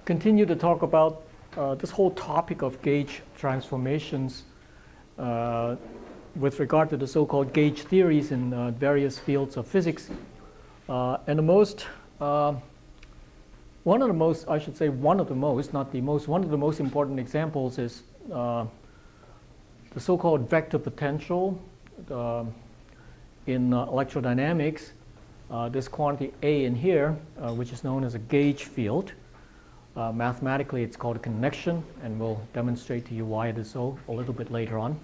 continue to talk about this whole topic of gauge transformations with regard to the so-called gauge theories in various fields of physics. And the most, one of the most, I should say one of the most, not the most, one of the most important examples is the so-called vector potential in electrodynamics. This quantity A in here, which is known as a gauge field. Mathematically, it's called a connection, and we'll demonstrate to you why it is so a little bit later on.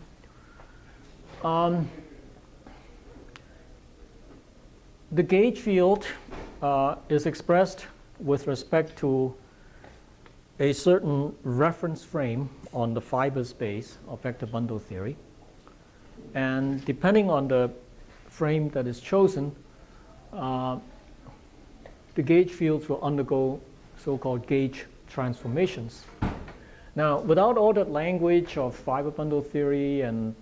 The gauge field is expressed with respect to a certain reference frame on the fiber space of vector bundle theory. And depending on the frame that is chosen, the gauge fields will undergo so-called gauge transformations. Now, without all that language of fiber bundle theory and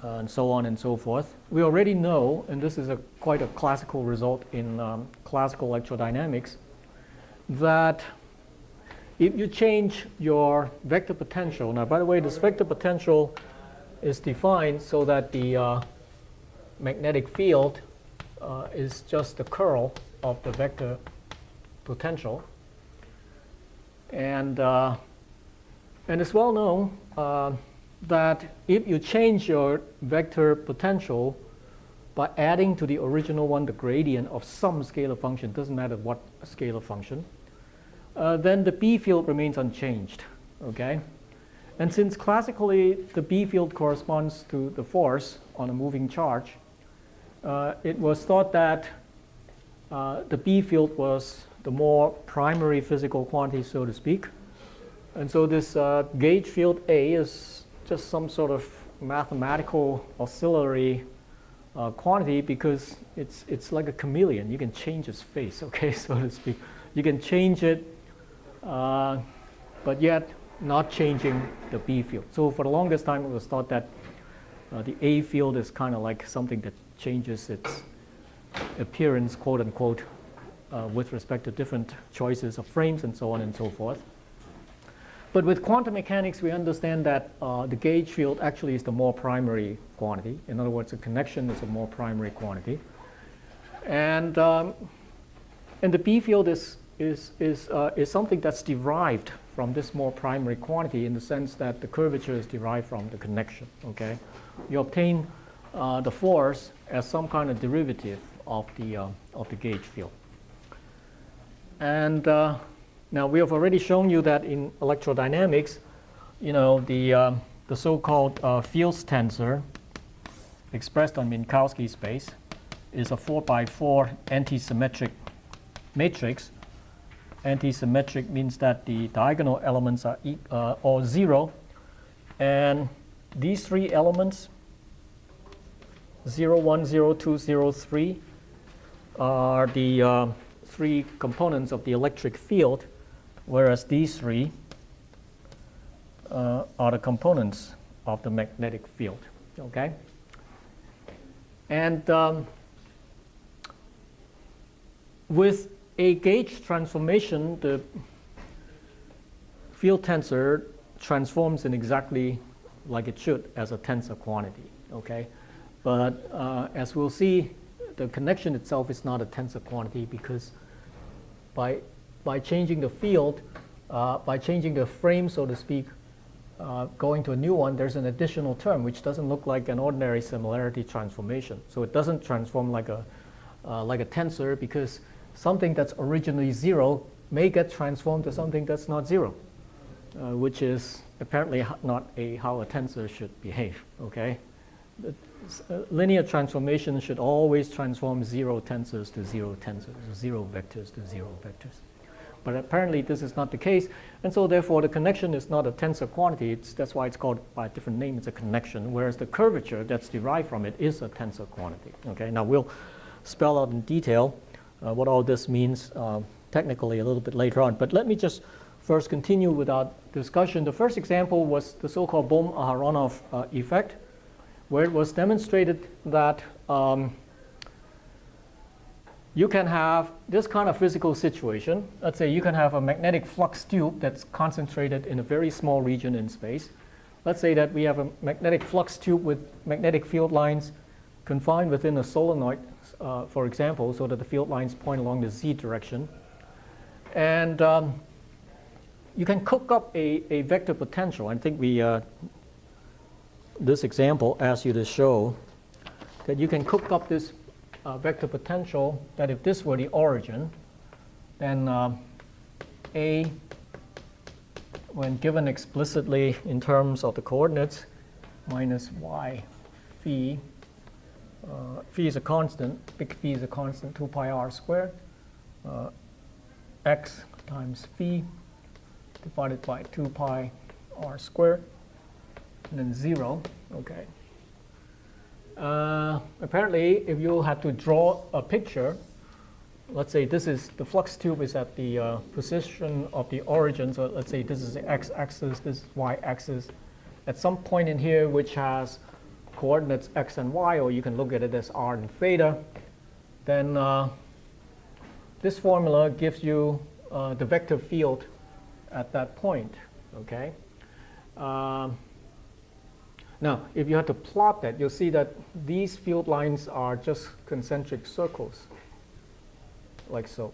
and so on and so forth, we already know, and this is quite a classical result in classical electrodynamics, that if you change your vector potential, now by the way, this vector potential is defined so that the magnetic field is just the curl of the vector potential, and it's well known that if you change your vector potential by adding to the original one the gradient of some scalar function, doesn't matter what scalar function, then the B field remains unchanged. Okay, and since classically the B field corresponds to the force on a moving charge, it was thought that the B field was the more primary physical quantity, so to speak. And so this gauge field A is just some sort of mathematical auxiliary quantity, because it's like a chameleon. You can change its face, okay, so to speak. You can change it, but yet not changing the B field. So for the longest time, it was thought that the A field is kind of like something that changes its appearance, quote unquote, with respect to different choices of frames and so on and so forth. But with quantum mechanics, we understand that the gauge field actually is the more primary quantity. In other words, a connection is a more primary quantity. And the B field is something that's derived from this more primary quantity, in the sense that the curvature is derived from the connection. Okay, you obtain the force as some kind of derivative of the gauge field. And now we have already shown you that in electrodynamics, the so-called fields tensor expressed on Minkowski space is a 4x4 antisymmetric matrix. Antisymmetric means that the diagonal elements are all 0, and these three elements, 0, 1, 0, 2, 0, 3, are the three components of the electric field, whereas these three are the components of the magnetic field. Okay, and with a gauge transformation, the field tensor transforms in exactly like it should as a tensor quantity. Okay, but as we'll see, the connection itself is not a tensor quantity, because by changing the field, by changing the frame, so to speak, going to a new one, there's an additional term which doesn't look like an ordinary similarity transformation. So it doesn't transform like a tensor, because something that's originally 0 may get transformed to something that's not 0, which is apparently not how a tensor should behave. Okay, linear transformation should always transform 0 tensors to 0 tensors, 0 vectors to 0 vectors. But apparently this is not the case, and so therefore the connection is not a tensor quantity. That's why it's called by a different name. It's a connection, whereas the curvature that's derived from it is a tensor quantity. Okay, now we'll spell out in detail what all this means technically a little bit later on. But let me just first continue with our discussion. The first example was the so-called Bohm-Aharonov effect, where it was demonstrated that you can have this kind of physical situation. Let's say you can have a magnetic flux tube that's concentrated in a very small region in space. Let's say that we have a magnetic flux tube with magnetic field lines confined within a solenoid, for example, so that the field lines point along the z direction. And you can cook up a vector potential. I think this example asks you to show that you can cook up this vector potential, that if this were the origin, then A, when given explicitly in terms of the coordinates, minus y phi, phi is a constant, big phi is a constant, 2 pi r squared, x times phi divided by 2 pi r squared, and then 0, okay. Apparently, if you had to draw a picture, let's say this is the flux tube is at the position of the origin. So let's say this is the x-axis, this is y-axis. At some point in here, which has coordinates x and y, or you can look at it as r and theta, then this formula gives you the vector field at that point. Okay. Now, if you had to plot that, you'll see that these field lines are just concentric circles, like so.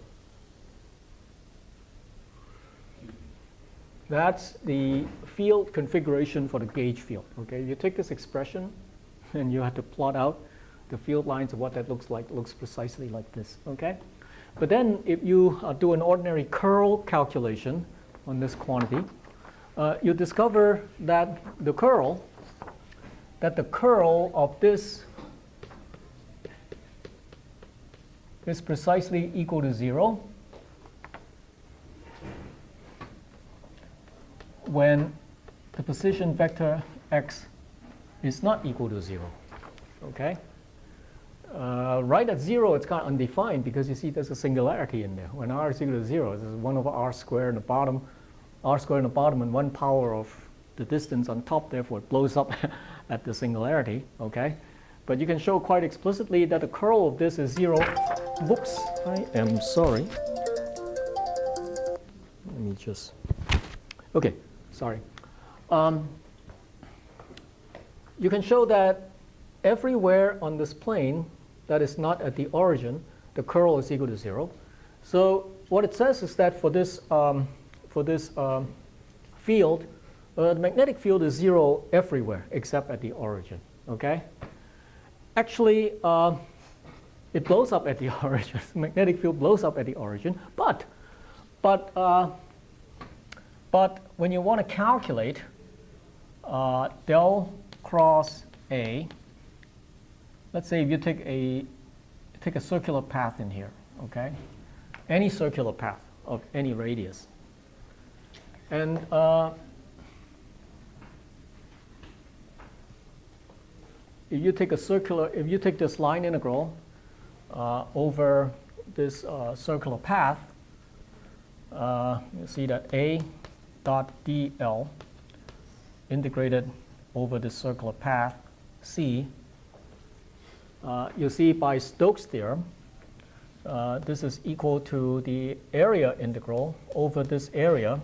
That's the field configuration for the gauge field. Okay, you take this expression, and you have to plot out the field lines of what that looks like. It looks precisely like this. Okay, but then if you do an ordinary curl calculation on this quantity, you discover that the curl of this is precisely equal to 0 when the position vector x is not equal to 0. Okay? Right at 0, it's kind of undefined because you see there's a singularity in there. When r is equal to 0, this is 1 over r squared in the bottom, r squared in the bottom, and 1 power of the distance on top, therefore it blows up at the singularity, okay? But you can show quite explicitly that the curl of this is 0. Whoops, I am sorry. Let me just, okay, sorry. You can show that everywhere on this plane that is not at the origin, the curl is equal to 0. So what it says is that for this field, the magnetic field is 0 everywhere except at the origin. Okay? Actually, it blows up at the origin. The magnetic field blows up at the origin. But when you want to calculate del cross A, let's say if you take a circular path in here. Okay? Any circular path of any radius, and if you take this line integral over this circular path, you see that A dot dl integrated over this circular path C. You see by Stokes' theorem, this is equal to the area integral over this area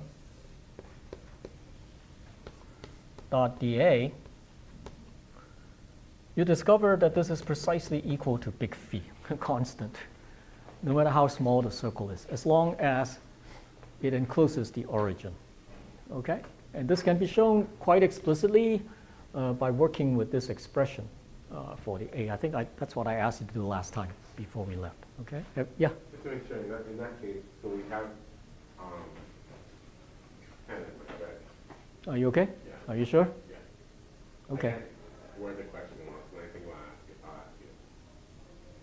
dot dA. You discover that this is precisely equal to big phi, constant, no matter how small the circle is, as long as it encloses the origin. Okay? And this can be shown quite explicitly by working with this expression for the A. I think that's what I asked you to do last time before we left. Okay? Yeah? Just to make sure, in that case, so we have Are you okay? Yeah. Are you sure? Yeah. Okay. Word the question once, when I think I'll ask it, I'll ask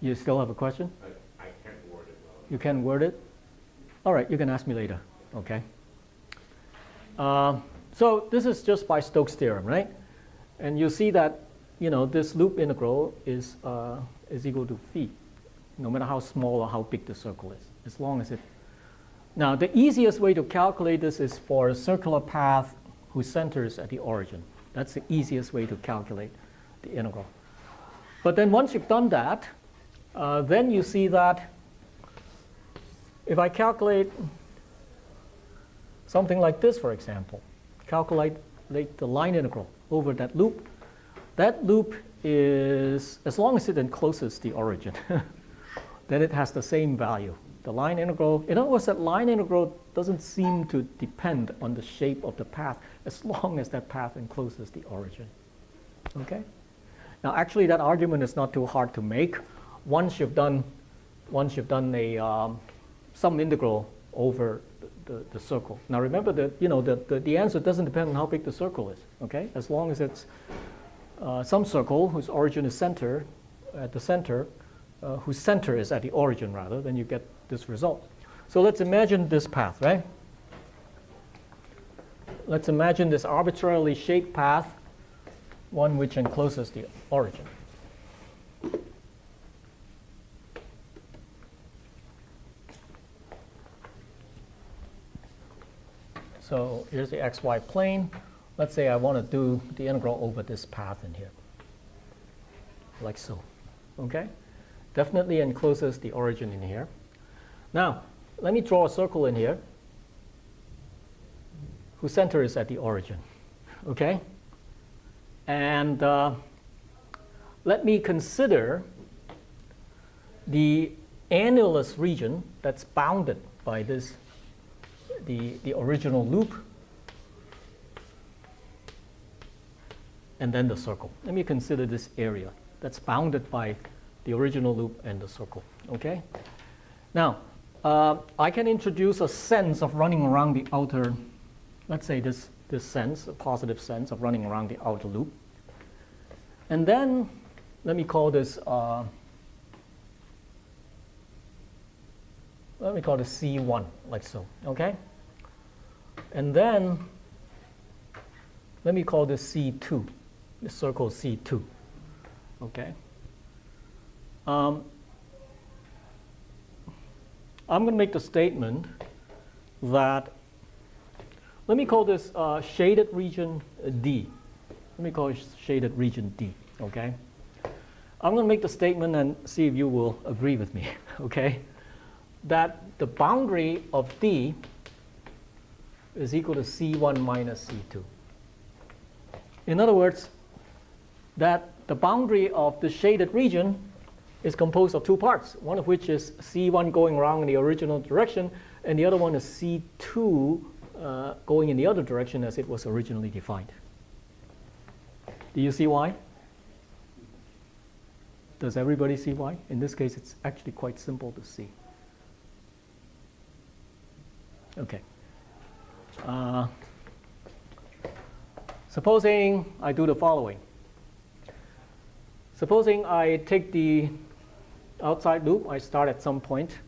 you. You still have a question? I can't word it well. You can word it? All right, you can ask me later. Okay. So this is just by Stokes' theorem, right? And you see that, this loop integral is equal to phi, no matter how small or how big the circle is, as long as it. Now, the easiest way to calculate this is for a circular path whose center is at the origin. That's the easiest way to calculate the integral. But then once you've done that, then you see that If I calculate something like this, for example, calculate the line integral over that loop is, as long as it encloses the origin, then it has the same value. The line integral, in other words, that line integral doesn't seem to depend on the shape of the path as long as that path encloses the origin. Okay? Now, actually, that argument is not too hard to make. Once you've done a some integral over the circle. Now, remember that the answer doesn't depend on how big the circle is. Okay? As long as it's some circle whose origin is at the center, whose center is at the origin rather, then you get this result. So let's imagine this path, right? Let's imagine this arbitrarily shaped path, one which encloses the origin. So here's the xy plane. Let's say I want to do the integral over this path in here, like so. Okay? Definitely encloses the origin in here. Now, let me draw a circle in here whose center is at the origin. Okay? And let me consider the annulus region that's bounded by this, the original loop, and then the circle. Let me consider this area that's bounded by the original loop and the circle. Okay? Now, I can introduce a sense of running around the outer, let's say this sense, a positive sense of running around the outer loop. And then let me call this C1, like so. Okay? And then let me call this C2, the circle C2. Okay? I'm going to make the statement that, let me call this shaded region D. Let me call it shaded region D, okay? I'm going to make the statement and see if you will agree with me, okay? That the boundary of D is equal to C1 minus C2. In other words, that the boundary of the shaded region is composed of two parts, one of which is C1 going around in the original direction, and the other one is C2 going in the other direction as it was originally defined. Do you see why? Does everybody see why? In this case, it's actually quite simple to see. Okay. Supposing I do the following. Supposing I take the outside loop, I start at some point.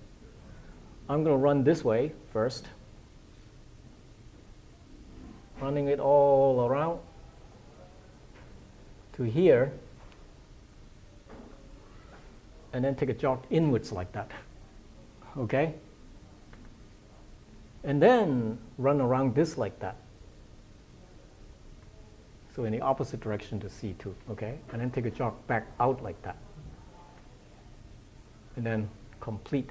I'm going to run this way first, running it all around to here, and then take a jog inwards like that. Okay? And then run around this like that. So in the opposite direction to C2, okay? And then take a jog back out like that. And then complete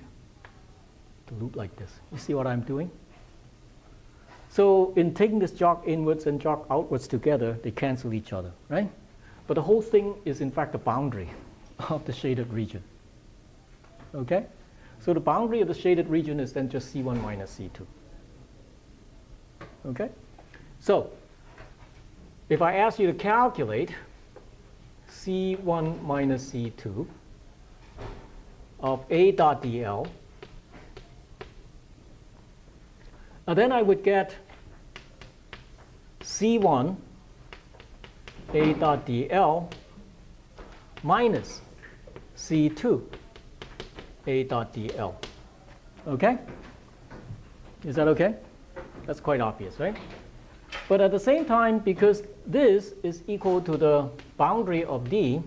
the loop like this. You see what I'm doing? So in taking this jog inwards and jog outwards together, they cancel each other, right? But the whole thing is in fact the boundary of the shaded region. Okay? So the boundary of the shaded region is then just C1 minus C2. Okay? So if I ask you to calculate C1 minus C2 of A dot dl, then I would get C1 A dot dl minus C2 A dot dl. Okay? Is that okay? That's quite obvious, right? But at the same time, because this is equal to the boundary of D,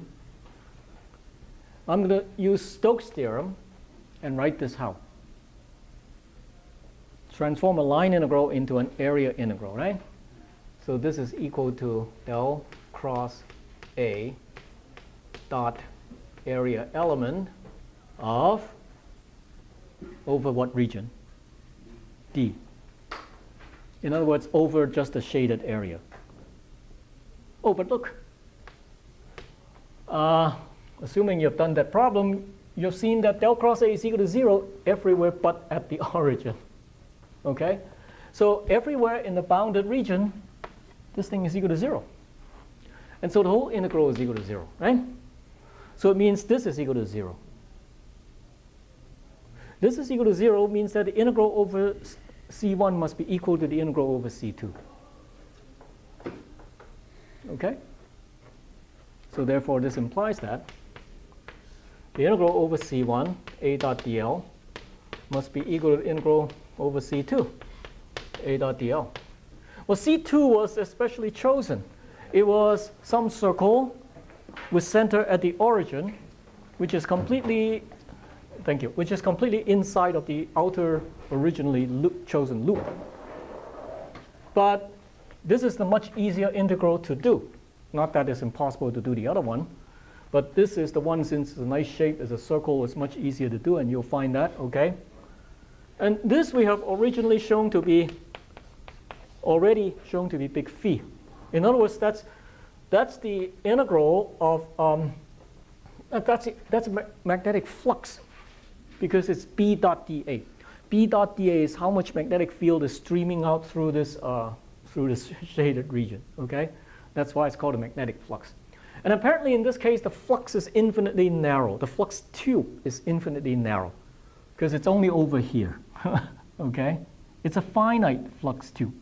I'm going to use Stokes' theorem and write this how? Transform a line integral into an area integral, right? So this is equal to L cross A dot area element of over what region? D. In other words, over just the shaded area. Oh, but look. Assuming you've done that problem, you've seen that del cross A is equal to 0 everywhere but at the origin. Okay? So everywhere in the bounded region, this thing is equal to 0. And so the whole integral is equal to 0, right? So it means this is equal to 0. This is equal to 0 means that the integral over C1 must be equal to the integral over C2. Okay? So therefore, this implies that the integral over C1, A dot dl, must be equal to the integral over C2, A dot dl. Well, C2 was especially chosen. It was some circle with center at the origin, which is completely, thank you, which is completely inside of the outer originally chosen loop. But this is the much easier integral to do. Not that it's impossible to do the other one, but this is the one, since it's a nice shape as a circle, it's much easier to do, and you'll find that, okay? And this we have already shown to be big phi. In other words, that's the integral of that's a magnetic flux, because it's B dot dA. B dot dA is how much magnetic field is streaming out through this shaded region. Okay, that's why it's called a magnetic flux. And apparently, in this case, the flux is infinitely narrow. The flux tube is infinitely narrow, because it's only over here. Okay, it's a finite flux tube,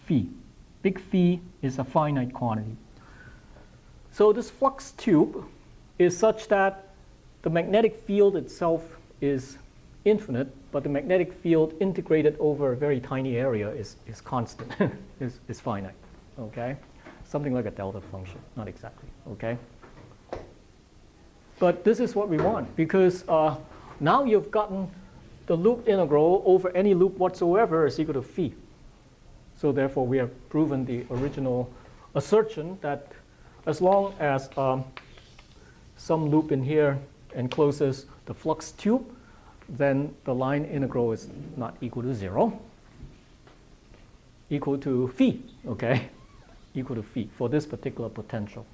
phi. Big phi is a finite quantity. So this flux tube is such that the magnetic field itself is infinite, but the magnetic field integrated over a very tiny area is constant, is finite. Okay, something like a delta function, not exactly. Okay, but this is what we want, because now you've gotten the loop integral over any loop whatsoever is equal to phi. So therefore, we have proven the original assertion that as long as some loop in here encloses the flux tube, then the line integral is not equal to 0, equal to phi, okay? Equal to phi for this particular potential.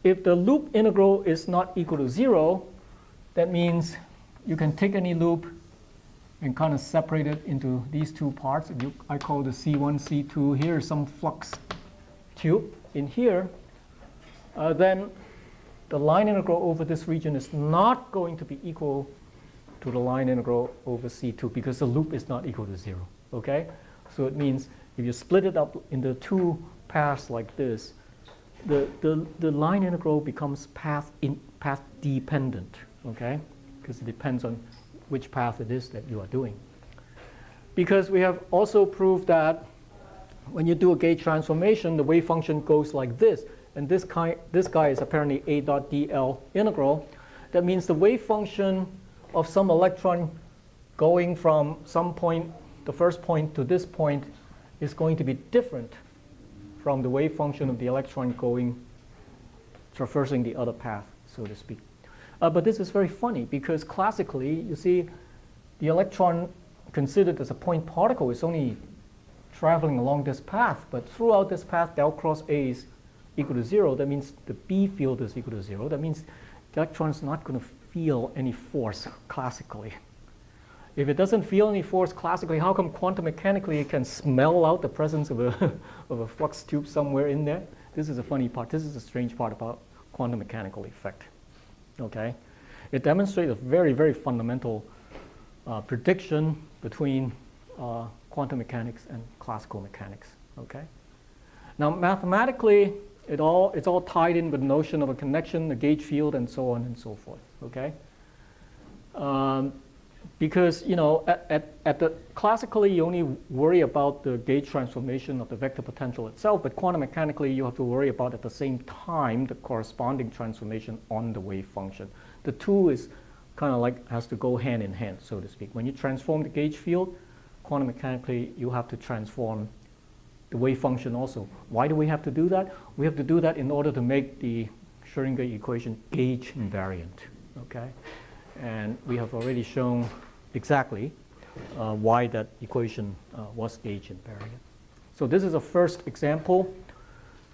If the loop integral is not equal to 0, that means you can take any loop and kind of separate it into these two parts. I call the C1, C2. Here is some flux tube in here. Then the line integral over this region is not going to be equal to the line integral over C2, because the loop is not equal to 0. Okay? So it means if you split it up into two paths like this, the line integral becomes path dependent. Okay? Because it depends on which path it is that you are doing. Because we have also proved that when you do a gauge transformation, the wave function goes like this. And this guy is apparently A dot dl integral. That means the wave function of some electron going from some point, the first point to this point, is going to be different from the wave function of the electron traversing the other path, so to speak. But this is very funny, because classically, you see, the electron considered as a point particle is only traveling along this path. But throughout this path, del cross A is equal to 0. That means the B field is equal to 0. That means the electron is not going to feel any force classically. If it doesn't feel any force classically, how come quantum mechanically it can smell out the presence of a flux tube somewhere in there? This is a funny part. This is a strange part about quantum mechanical effect. Okay, it demonstrates a very, very fundamental prediction between quantum mechanics and classical mechanics. Okay, now mathematically, it's all tied in with the notion of a connection, a gauge field, and so on and so forth. Okay, because classically you only worry about the gauge transformation of the vector potential itself, but quantum mechanically you have to worry about at the same time the corresponding transformation on the wave function. The two is kind of like has to go hand in hand, so to speak. When you transform the gauge field, quantum mechanically you have to transform the wave function also. Why do we have to do that? We have to do that in order to make the Schrödinger equation gauge invariant. Okay, and we have already shown exactly why that equation was gauge invariant. So this is a first example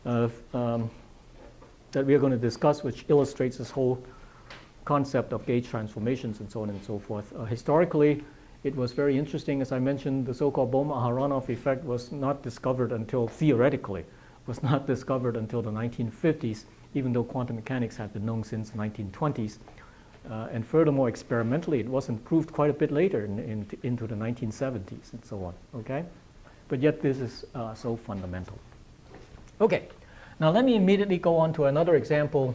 of, that we are going to discuss, which illustrates this whole concept of gauge transformations and so on and so forth. Historically, it was very interesting. As I mentioned, the so-called Bohm-Aharonov effect was not discovered until, theoretically, was not discovered until the 1950s, even though quantum mechanics had been known since the 1920s. And furthermore, experimentally, it wasn't proved quite a bit later into the 1970s and so on, okay? But yet this is so fundamental. Okay, now let me immediately go on to another example,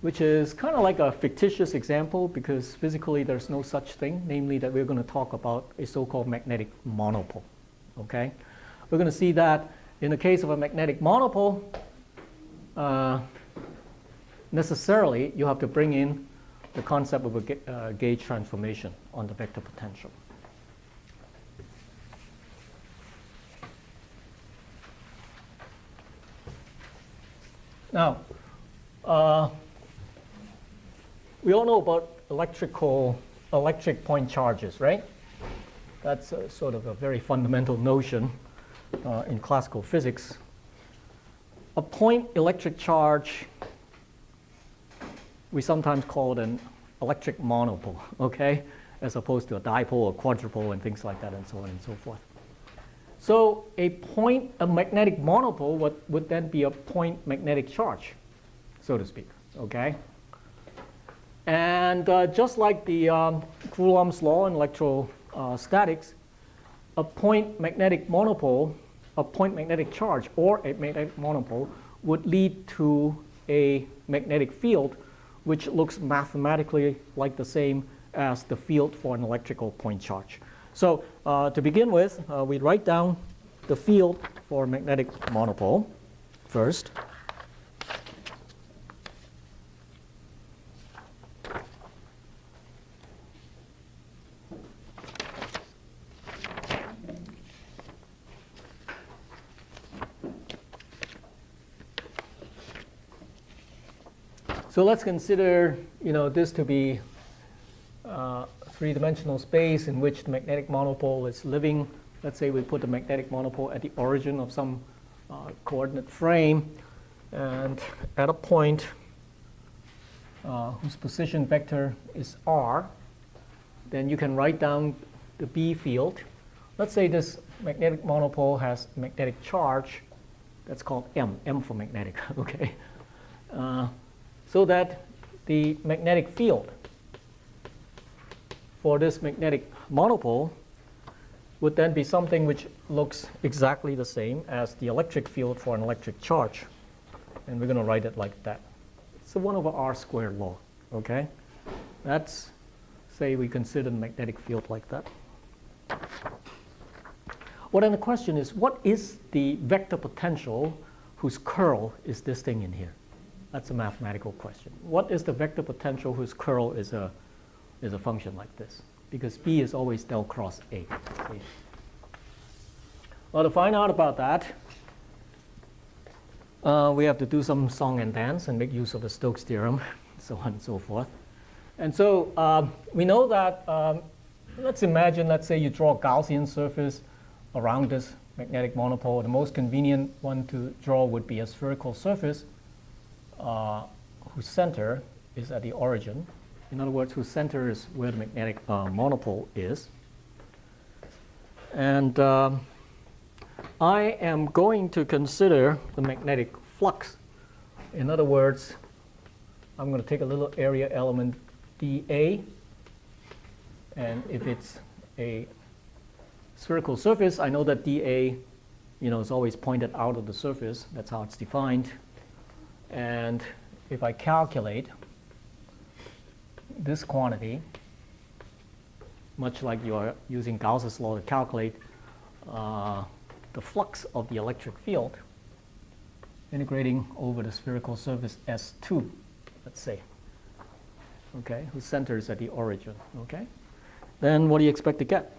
which is kind of like a fictitious example because physically there's no such thing, namely that we're going to talk about a so-called magnetic monopole, okay? We're going to see that in the case of a magnetic monopole, necessarily you have to bring in the concept of a gauge transformation on the vector potential. Now, we all know about electric point charges, right? That's sort of a very fundamental notion in classical physics. A point electric charge, we sometimes call it an electric monopole, okay? As opposed to a dipole or quadrupole and things like that and so on and so forth. So a magnetic monopole would then be a point magnetic charge, so to speak, okay? And just like the Coulomb's law in electrostatics, a point magnetic monopole, a point magnetic charge or a magnetic monopole would lead to a magnetic field which looks mathematically like the same as the field for an electrical point charge. So to begin with, we write down the field for a magnetic monopole first. So let's consider, this to be a three-dimensional space in which the magnetic monopole is living. Let's say we put the magnetic monopole at the origin of some coordinate frame, and at a point whose position vector is r, then you can write down the B field. Let's say this magnetic monopole has magnetic charge. That's called M for magnetic, okay? So that the magnetic field for this magnetic monopole would then be something which looks exactly the same as the electric field for an electric charge. And we're going to write it like that. It's a 1 over r squared law, okay? That's, say we consider the magnetic field like that. Well, then the question is, what is the vector potential whose curl is this thing in here? That's a mathematical question. What is the vector potential whose curl is a function like this? Because B is always del cross A. Okay. Well, to find out about that, we have to do some song and dance and make use of the Stokes theorem, so on and so forth. And so we know that, let's say you draw a Gaussian surface around this magnetic monopole. The most convenient one to draw would be a spherical surface whose center is at the origin. In other words, whose center is where the magnetic monopole is. And I am going to consider the magnetic flux. In other words, I'm going to take a little area element dA, and if it's a spherical surface, I know that dA, is always pointed out of the surface. That's how it's defined. And if I calculate this quantity, much like you are using Gauss's law to calculate the flux of the electric field, integrating over the spherical surface S2, let's say, okay, whose center is at the origin, okay? Then what do you expect to get?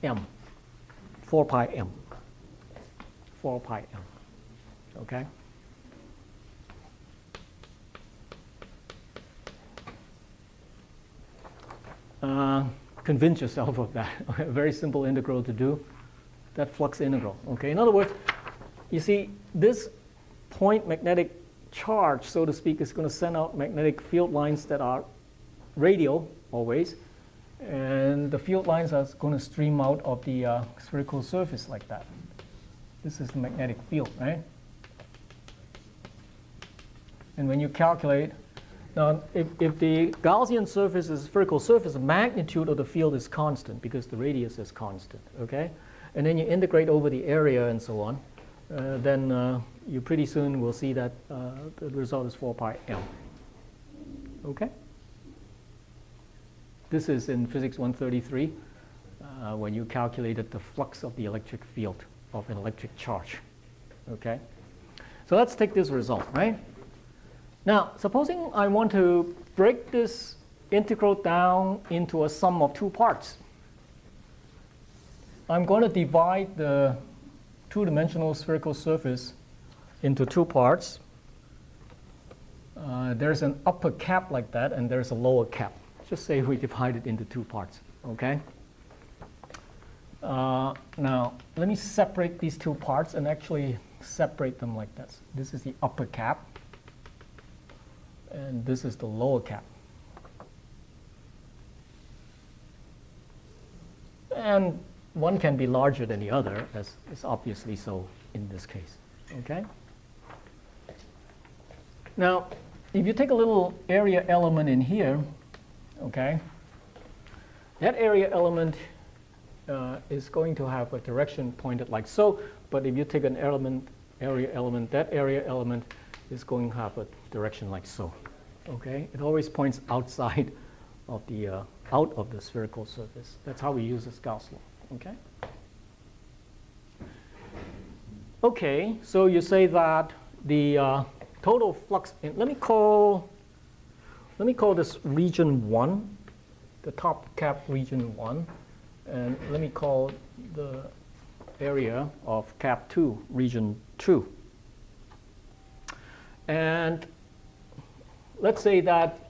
M, 4 pi m, 4 pi m, okay? convince yourself of that. A very simple integral to do, that flux integral. Okay. In other words, you see, this point magnetic charge, so to speak, is going to send out magnetic field lines that are radial always, and the field lines are going to stream out of the spherical surface like that. This is the magnetic field, right? And when you calculate, now if the Gaussian surface is a spherical surface, the magnitude of the field is constant because the radius is constant, okay? And then you integrate over the area and so on, then you pretty soon will see that the result is 4 pi m. Okay? This is in physics 133 when you calculated the flux of the electric field of an electric charge. Okay? So let's take this result, right? Now, supposing I want to break this integral down into a sum of two parts. I'm going to divide the two-dimensional spherical surface into two parts. There's an upper cap like that, and there's a lower cap. Just say we divide it into two parts, okay? Now, let me separate these two parts and actually separate them like this. This is the upper cap, and this is the lower cap. And one can be larger than the other, as is obviously so in this case, okay? Now, if you take a little area element in here, okay, that area element is going to have a direction pointed like so, but if you take an area element, that area element is going to have a direction like so, okay? It always points outside of the, out of the spherical surface. That's how we use this Gauss law. Okay. Okay, so you say that the total flux let me call this region 1, the top cap region 1, and let me call the area of cap 2 region 2. And let's say that,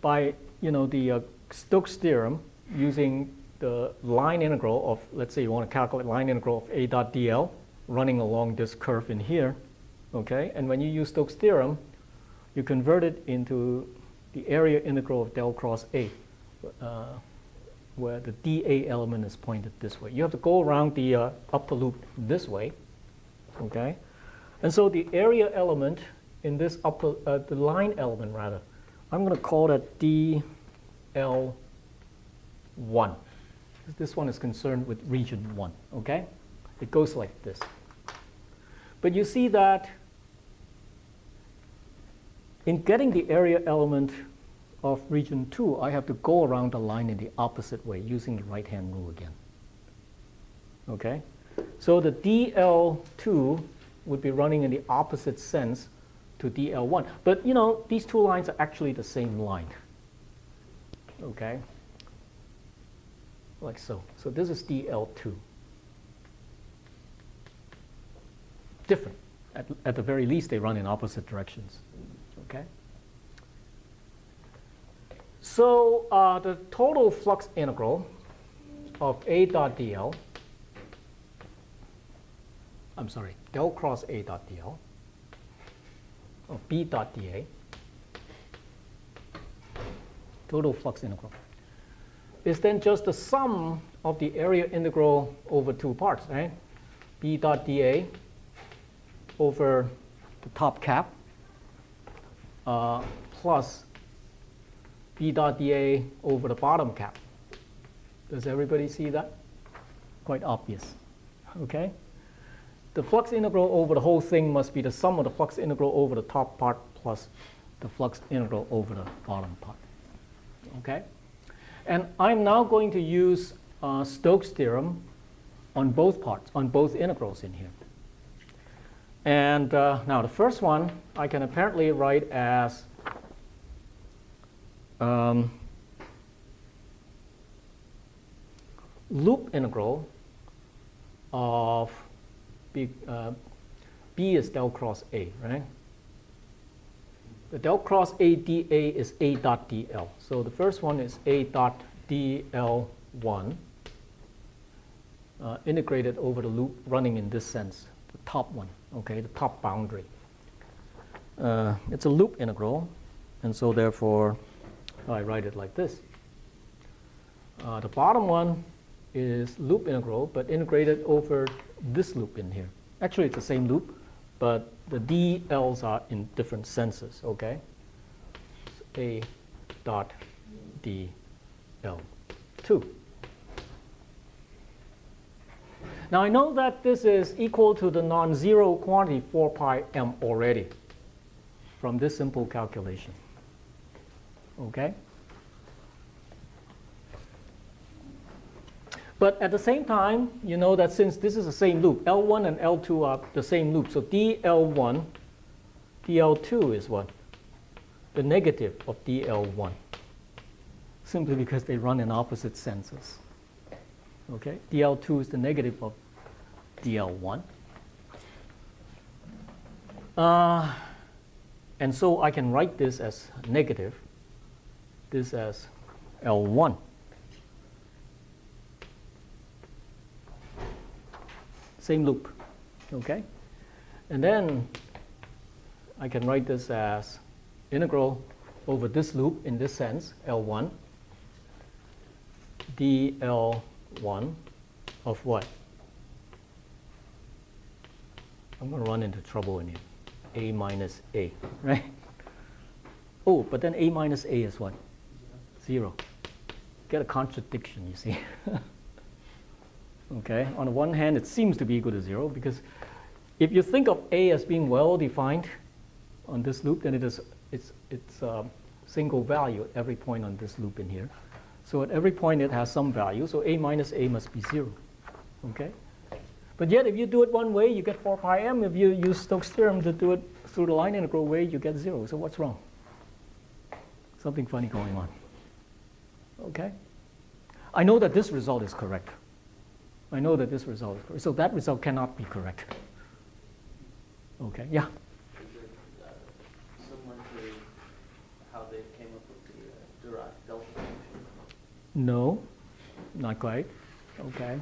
by the Stokes theorem, using the line integral of, let's say you want to calculate line integral of A dot dl running along this curve in here, okay? And when you use Stokes theorem, you convert it into the area integral of del cross A, where the dA element is pointed this way. You have to go around the upper loop this way, okay? And so the area element in this upper, the line element rather, I'm going to call that dl1. This one is concerned with region 1, okay? It goes like this. But you see that in getting the area element of region 2, I have to go around the line in the opposite way using the right-hand rule again. Okay? So the dl2 would be running in the opposite sense to dl1. But, these two lines are actually the same line. Okay? Like so. So this is dl2. Different. At the very least, they run in opposite directions. Okay? So the total flux integral of A dot dl, I'm sorry, del cross A dot dl, of B dot dA, total flux integral, is then just the sum of the area integral over two parts, right? B dot dA over the top cap plus B dot dA over the bottom cap. Does everybody see that? Quite obvious, okay? The flux integral over the whole thing must be the sum of the flux integral over the top part plus the flux integral over the bottom part, okay? And I'm now going to use Stokes theorem on both parts, on both integrals in here. And now the first one I can apparently write as loop integral of B is del cross A, right? The del cross A dA is A dot dl. So the first one is A dot dl1 integrated over the loop running in this sense, the top one, okay, the top boundary. It's a loop integral, and so therefore I write it like this. The bottom one is loop integral, but integrated over this loop in here. Actually, it's the same loop, but the dl's are in different senses, okay? So A dot dl2. Now I know that this is equal to the non-zero quantity 4 pi m already from this simple calculation, okay? But at the same time, you know that since this is the same loop, L1 and L2 are the same loop, so dl1, dl2 is what? The negative of dl1, simply because they run in opposite senses. Okay, dl2 is the negative of dl1. And so I can write this as negative, this as L1. Same loop, okay? And then I can write this as integral over this loop in this sense, L1, dl1 of what? I'm going to run into trouble in here. A minus A, right? Oh, but then A minus A is what? 0. Get a contradiction, you see. Okay, on the one hand, it seems to be equal to 0 because if you think of A as being well defined on this loop, then it's single value at every point on this loop in here. So at every point it has some value, so A minus A must be 0. Okay? But yet if you do it one way, you get 4 pi m. If you use Stokes' theorem to do it through the line integral way, you get 0. So what's wrong? Something funny going on. Okay? I know that this result is correct. I know that this result is correct. So that result cannot be correct. Okay, yeah? Is it similar to how they came up with the Dirac delta function? No, not quite. Okay.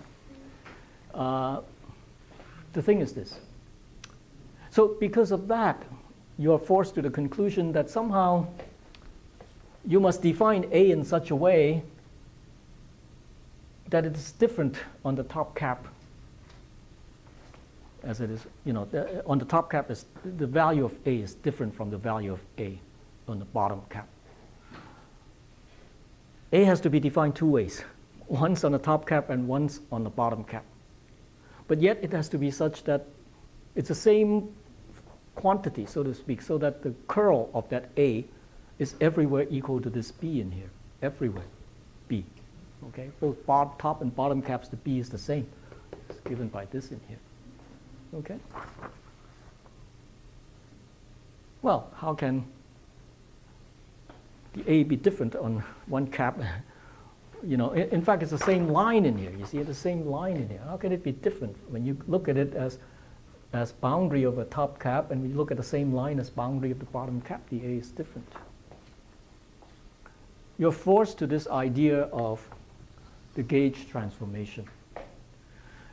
The thing is this. So because of that, you are forced to the conclusion that somehow you must define A in such a way that it is different on the top cap as it is, you know, on the top cap is the value of A is different from the value of A on the bottom cap. A has to be defined two ways, once on the top cap and once on the bottom cap. But yet it has to be such that it's the same quantity, so to speak, so that the curl of that A is everywhere equal to this B in here, everywhere, B. Okay, both top and bottom caps, the B is the same. It's given by this in here. Okay. Well, how can the A be different on one cap? You know, in fact, it's the same line in here. You see, it's the same line in here. How can it be different when you look at it as boundary of a top cap, and we look at the same line as boundary of the bottom cap? The A is different. You're forced to this idea of the gauge transformation.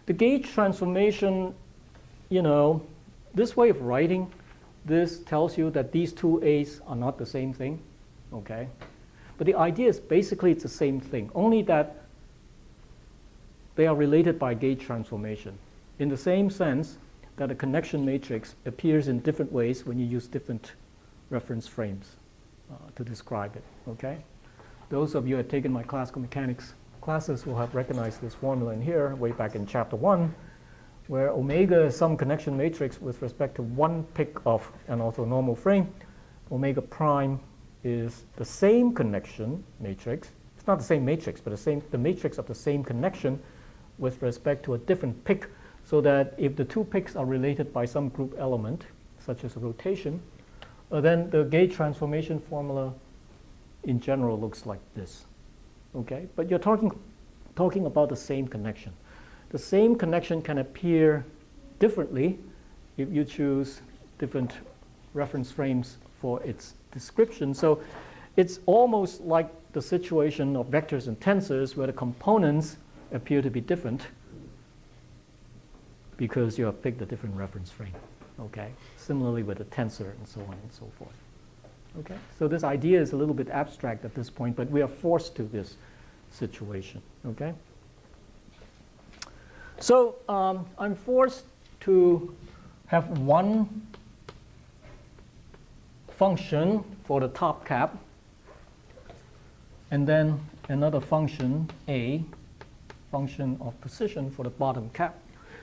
The gauge transformation, you know, this way of writing, this tells you that these two A's are not the same thing, okay? But the idea is basically it's the same thing, only that they are related by gauge transformation in the same sense that a connection matrix appears in different ways when you use different reference frames to describe it, okay? Those of you who have taken my classical mechanics classes will have recognized this formula in here way back in chapter 1, where omega is some connection matrix with respect to one pick of an orthonormal frame. Omega prime is the same connection matrix. It's not the same matrix, but the matrix of the same connection with respect to a different pick, so that if the two picks are related by some group element, such as a rotation, then the gauge transformation formula in general looks like this. Okay, but you're talking about the same connection. The same connection can appear differently if you choose different reference frames for its description. So it's almost like the situation of vectors and tensors where the components appear to be different because you have picked a different reference frame. Okay? Similarly with a tensor and so on and so forth. Okay? So this idea is a little bit abstract at this point, but we are forced to this situation. Okay? So I'm forced to have one function for the top cap, and then another function, A, function of position for the bottom cap,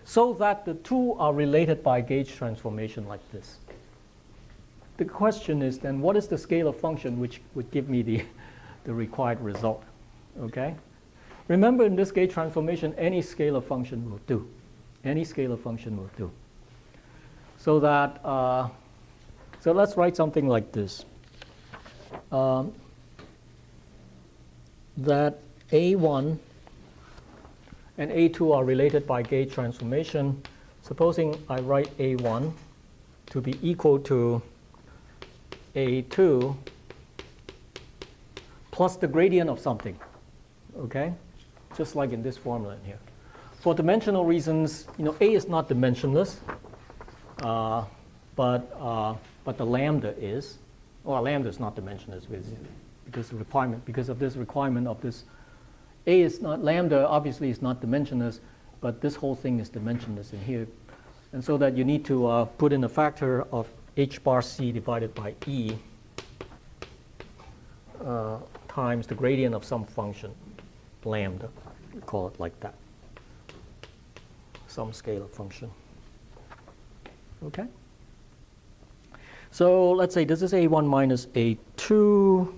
so that the two are related by gauge transformation like this. The question is then, what is the scalar function which would give me the required result? Okay? Remember, in this gauge transformation, any scalar function will do. Any scalar function will do. So that, so let's write something like this. That A1 and A2 are related by gauge transformation. Supposing I write A1 to be equal to A2 plus the gradient of something. Okay? Just like in this formula in here. For dimensional reasons, A is not dimensionless, but the lambda is. Well, lambda is not dimensionless because of this requirement of this. A is not, lambda obviously is not dimensionless, but this whole thing is dimensionless in here. And so that you need to put in a factor of h bar c divided by E times the gradient of some function, lambda. We call it like that. Some scalar function. Okay? So let's say this is A1 minus A2.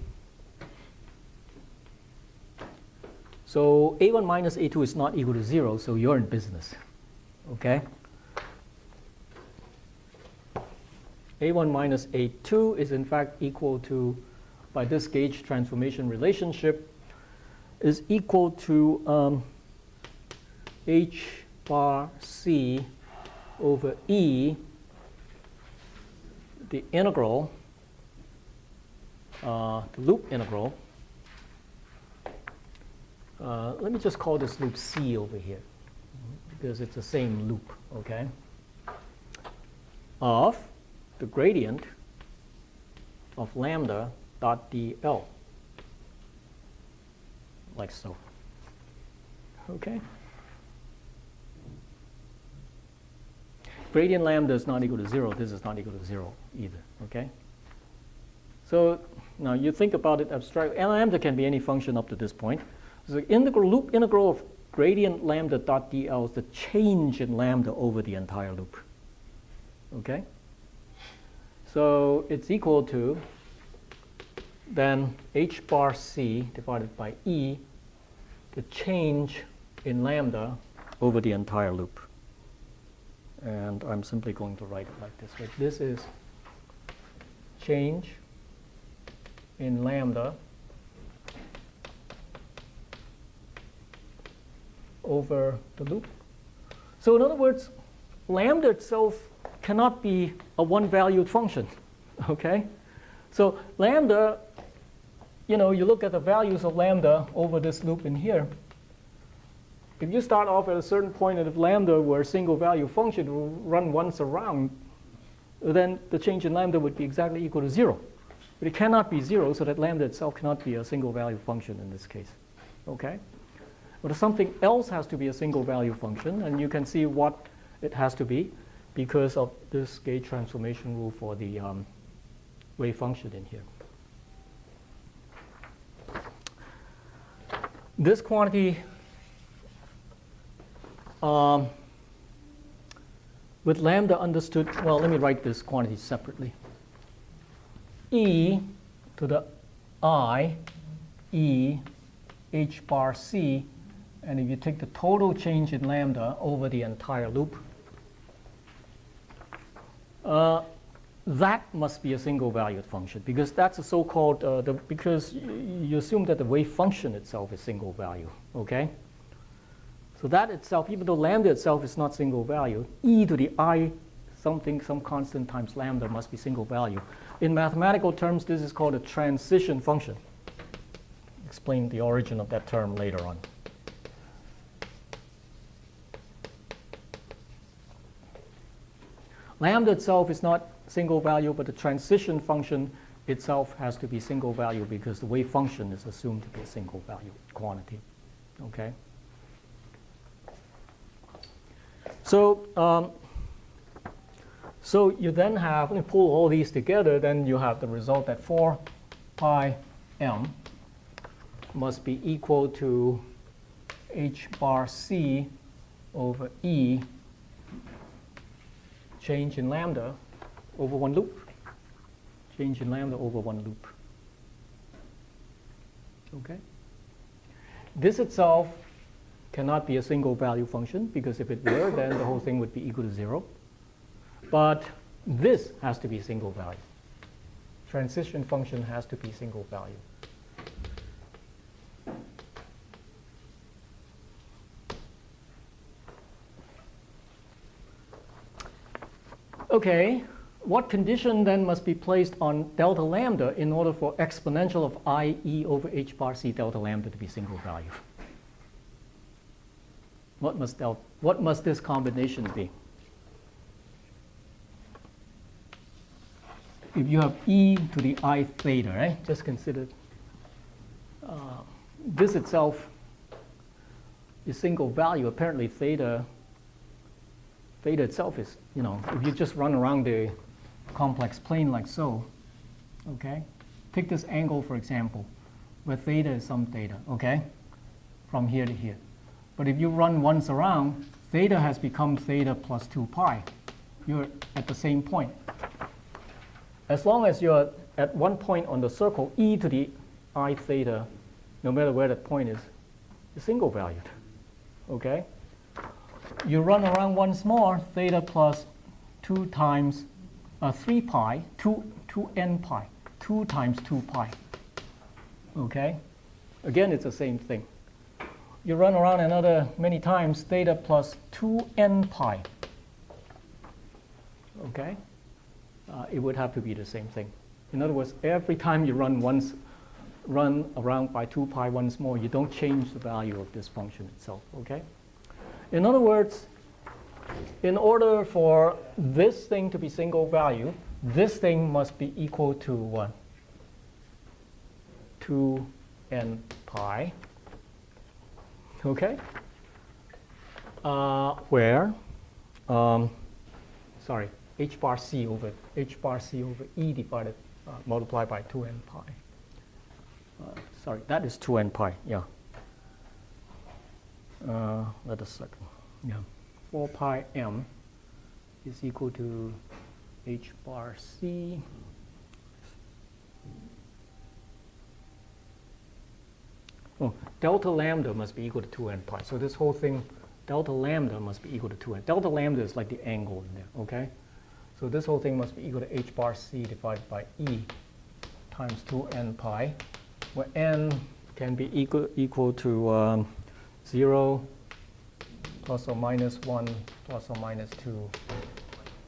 So A1 minus A2 is not equal to 0, so you're in business. Okay? A1 minus A2 is in fact equal to, by this gauge transformation relationship, is equal to h bar c over E, the integral, the loop integral. Let me just call this loop C over here, because it's the same loop, okay? Of the gradient of lambda dot dl, like so. Okay? Gradient lambda is not equal to 0. This is not equal to 0 either. Okay? So now you think about it abstractly. Lambda can be any function up to this point. So the loop integral of gradient lambda dot dl is the change in lambda over the entire loop. Okay? So it's equal to then h bar c divided by E, the change in lambda over the entire loop. And I'm simply going to write it like this. Right? This is change in lambda over the loop. So in other words, lambda itself cannot be a one-valued function. Okay? So lambda, you look at the values of lambda over this loop in here. If you start off at a certain point, and if lambda were a single value function, it will run once around, then the change in lambda would be exactly equal to 0. But it cannot be 0, so that lambda itself cannot be a single value function in this case. Okay? But something else has to be a single value function, and you can see what it has to be because of this gauge transformation rule for the wave function in here. This quantity with lambda understood, well, let me write this quantity separately. E to the I, E, h bar c, and if you take the total change in lambda over the entire loop, that must be a single valued function, because that's a so-called, because you assume that the wave function itself is single value, okay? So that itself, even though lambda itself is not single value, e to the I something, some constant times lambda must be single value. In mathematical terms, this is called a transition function. Explain the origin of that term later on. Lambda itself is not single value, but the transition function itself has to be single value because the wave function is assumed to be a single value quantity. Okay? So, so you then have, when you pull all these together, then you have the result that 4 pi m must be equal to h bar c over e change in lambda over one loop. Change in lambda over one loop. Okay? This itself cannot be a single value function because if it were, then the whole thing would be equal to 0. But this has to be single value. Transition function has to be single value. Okay, what condition then must be placed on delta lambda in order for exponential of I e over h bar c delta lambda to be single value? What must this combination be? If you have e to the I theta, right? Just consider this itself is single value. Apparently theta itself is, if you just run around the complex plane like so, okay? Take this angle, for example, where theta is some theta, okay? From here to here. But if you run once around, theta has become theta plus 2 pi. You're at the same point. As long as you're at one point on the circle, e to the I theta, no matter where that point is single valued, okay? You run around once more, theta plus 2 times 3 pi, 2n pi, 2 times 2 pi. Okay? Again, it's the same thing. You run around another many times, theta plus 2n pi. Okay? It would have to be the same thing. In other words, every time you run around by 2 pi once more, you don't change the value of this function itself. Okay? In other words, in order for this thing to be single value, this thing must be equal to what? 2n pi. Okay? Where, h bar c over e divided, multiplied by 2n pi. That is 2n pi, yeah. Let us second. Yeah. 4 pi m is equal to h bar c delta lambda must be equal to 2n pi. So this whole thing, delta lambda must be equal to 2n. Delta lambda is like the angle in there, okay? So this whole thing must be equal to h bar c divided by e times 2n pi, where n can be equal to 0, plus or minus 1, plus or minus 2,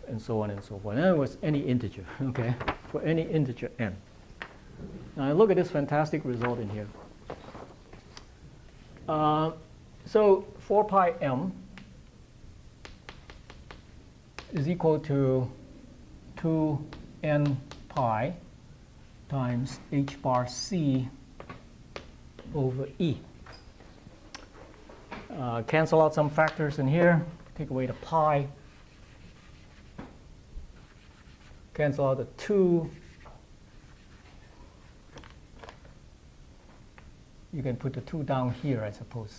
and so on and so forth. In other words, any integer, okay, for any integer n. Now look at this fantastic result in here. So 4 pi m is equal to 2n pi times h bar c over e. Cancel out some factors in here, take away the pi, cancel out the 2. You can put the 2 down here, I suppose.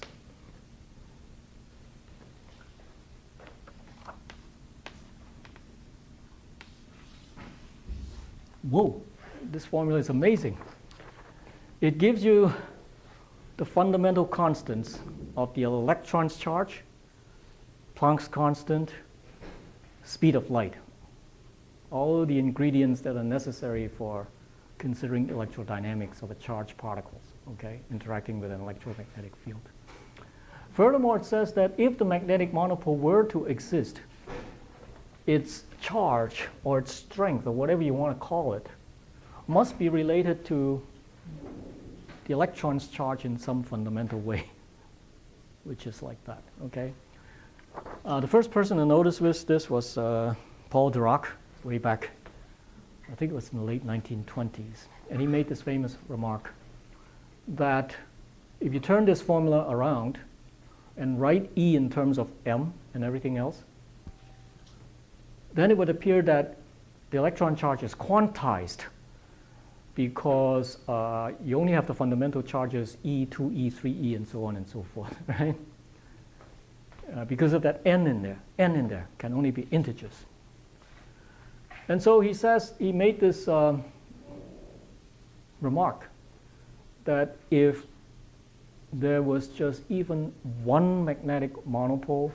Whoa, this formula is amazing. It gives you the fundamental constants of the electron's charge, Planck's constant, speed of light. All the ingredients that are necessary for considering electrodynamics of a charged particles, okay, interacting with an electromagnetic field. Furthermore, it says that if the magnetic monopole were to exist, its charge or its strength or whatever you want to call it must be related to the electron's charge in some fundamental way, which is like that, okay? The first person to notice this was Paul Dirac, way back, I think it was in the late 1920s. And he made this famous remark that if you turn this formula around and write E in terms of M and everything else, then it would appear that the electron charge is quantized because you only have the fundamental charges E, 2E, 3E, and so on and so forth, right? Because of that n in there can only be integers. And so he says, he made this remark that if there was just even one magnetic monopole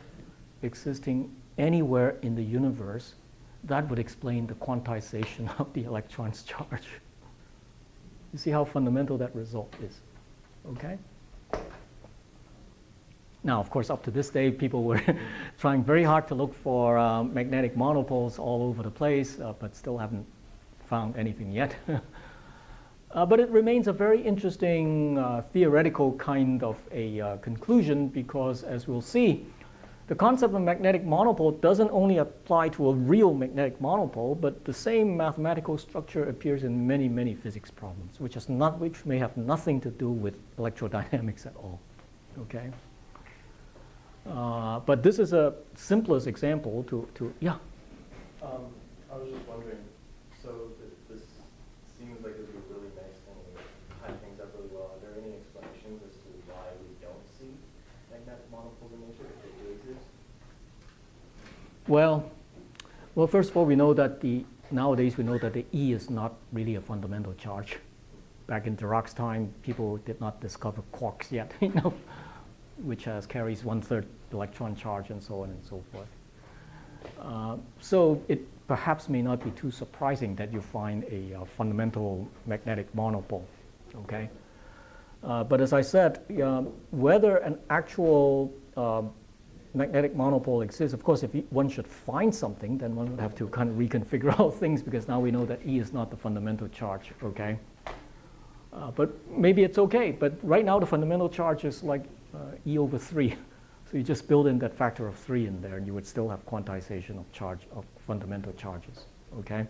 existing anywhere in the universe, that would explain the quantization of the electron's charge. You see how fundamental that result is, okay? Now, of course, up to this day, people were trying very hard to look for magnetic monopoles all over the place, but still haven't found anything yet. But it remains a very interesting theoretical kind of a conclusion because, as we'll see, the concept of magnetic monopole doesn't only apply to a real magnetic monopole, but the same mathematical structure appears in many, many physics problems, which may have nothing to do with electrodynamics at all, okay? But this is a simplest example to yeah. I was just wondering, so this seems like it would be a really nice thing to tie things up really well. Are there any explanations as to why we don't see magnetic monopoles in nature if they do exist? Well, first of all, we know that nowadays we know that the E is not really a fundamental charge. Back in Dirac's time, people did not discover quarks yet, you know, which carries 1/3 electron charge and so on and so forth. So it perhaps may not be too surprising that you find a fundamental magnetic monopole, okay? But as I said, whether an actual magnetic monopole exists, of course, if one should find something, then one would have to kind of reconfigure all things because now we know that E is not the fundamental charge, okay? But maybe it's okay, but right now the fundamental charge is like E over 3. So you just build in that factor of 3 in there and you would still have quantization of charge of fundamental charges, okay?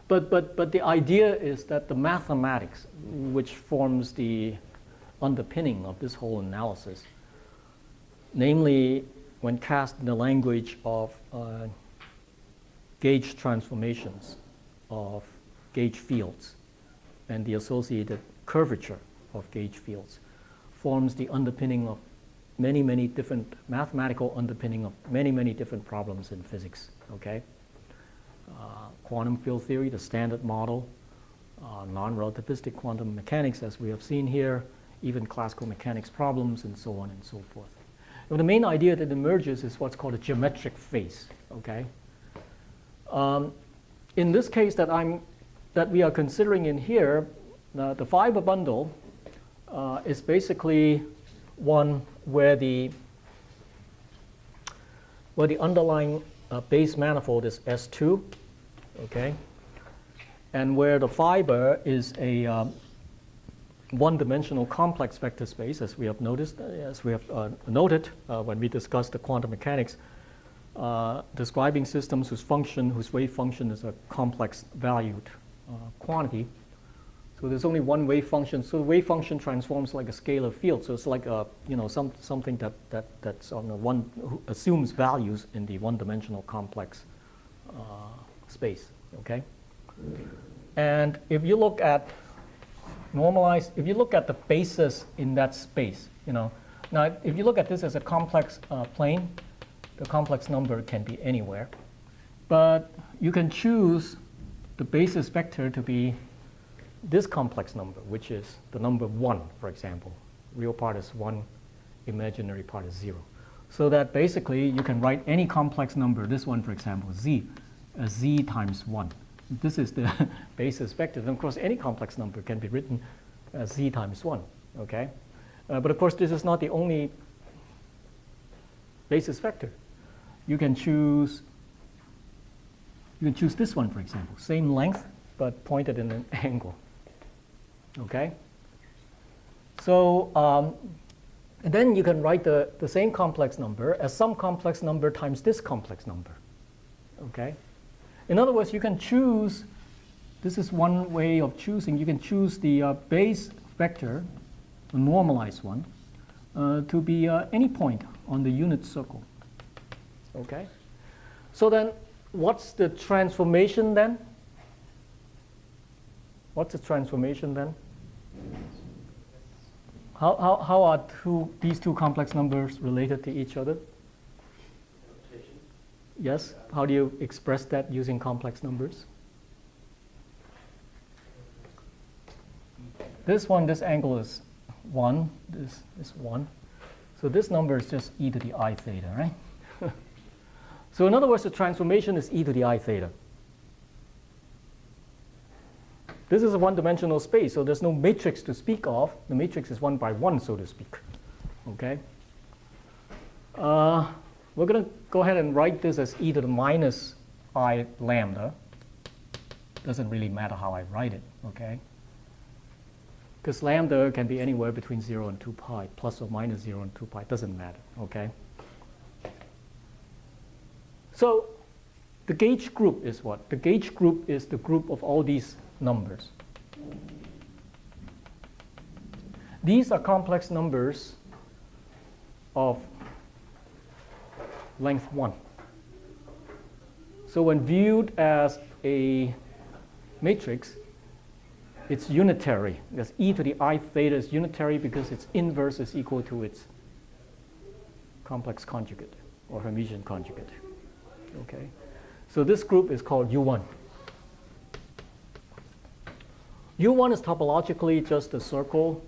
But the idea is that the mathematics, which forms the underpinning of this whole analysis, namely when cast in the language of gauge transformations of gauge fields and the associated curvature of gauge fields, forms the underpinning of many, many different mathematical underpinning of many, many different problems in physics, okay? Quantum field theory, the standard model, non-relativistic quantum mechanics, as we have seen here, even classical mechanics problems, and so on and so forth. Now, the main idea that emerges is what's called a geometric phase, okay? In this case that we are considering in here, the fiber bundle is basically one where the underlying base manifold is S2, okay, and where the fiber is a one-dimensional complex vector space, as we have noticed, as we have noted when we discussed the quantum mechanics, describing systems whose wave function is a complex valued quantity. So there's only one wave function. So the wave function transforms like a scalar field. So it's like a, something that's on who assumes values in the one-dimensional complex space. Okay. And if you look at if you look at the basis in that space, now if you look at this as a complex plane, the complex number can be anywhere, but you can choose the basis vector to be this complex number, which is the number 1, for example. Real part is 1, imaginary part is 0. So that basically you can write any complex number, this one, for example, z, as z times 1. This is the basis vector. And of course, any complex number can be written as z times 1, okay? But of course, this is not the only basis vector. You can choose You can choose this one, for example. Same length, but pointed in an angle. Okay? So and then you can write the same complex number as some complex number times this complex number. Okay? In other words, you can choose, this is one way of choosing, you can choose the base vector, the normalized one, to be any point on the unit circle. Okay? So then, what's the transformation then? What's the transformation then? How are these two complex numbers related to each other? Rotation. Yes? How do you express that using complex numbers? This one, this angle is 1. This is 1. So this number is just e to the I theta, right? So in other words, the transformation is e to the I theta. This is a one-dimensional space, so there's no matrix to speak of. The matrix is 1 by 1, so to speak. Okay? We're going to go ahead and write this as e to the minus I lambda. Doesn't really matter how I write it, okay? Because lambda can be anywhere between 0 and 2 pi, plus or minus 0 and 2 pi. Doesn't matter, okay? So the gauge group is what? The gauge group is the group of all these numbers. These are complex numbers of length 1. So when viewed as a matrix, it's unitary. Because e to the I theta is unitary because its inverse is equal to its complex conjugate or Hermitian conjugate. Okay? So this group is called U1. U1 is topologically just a circle,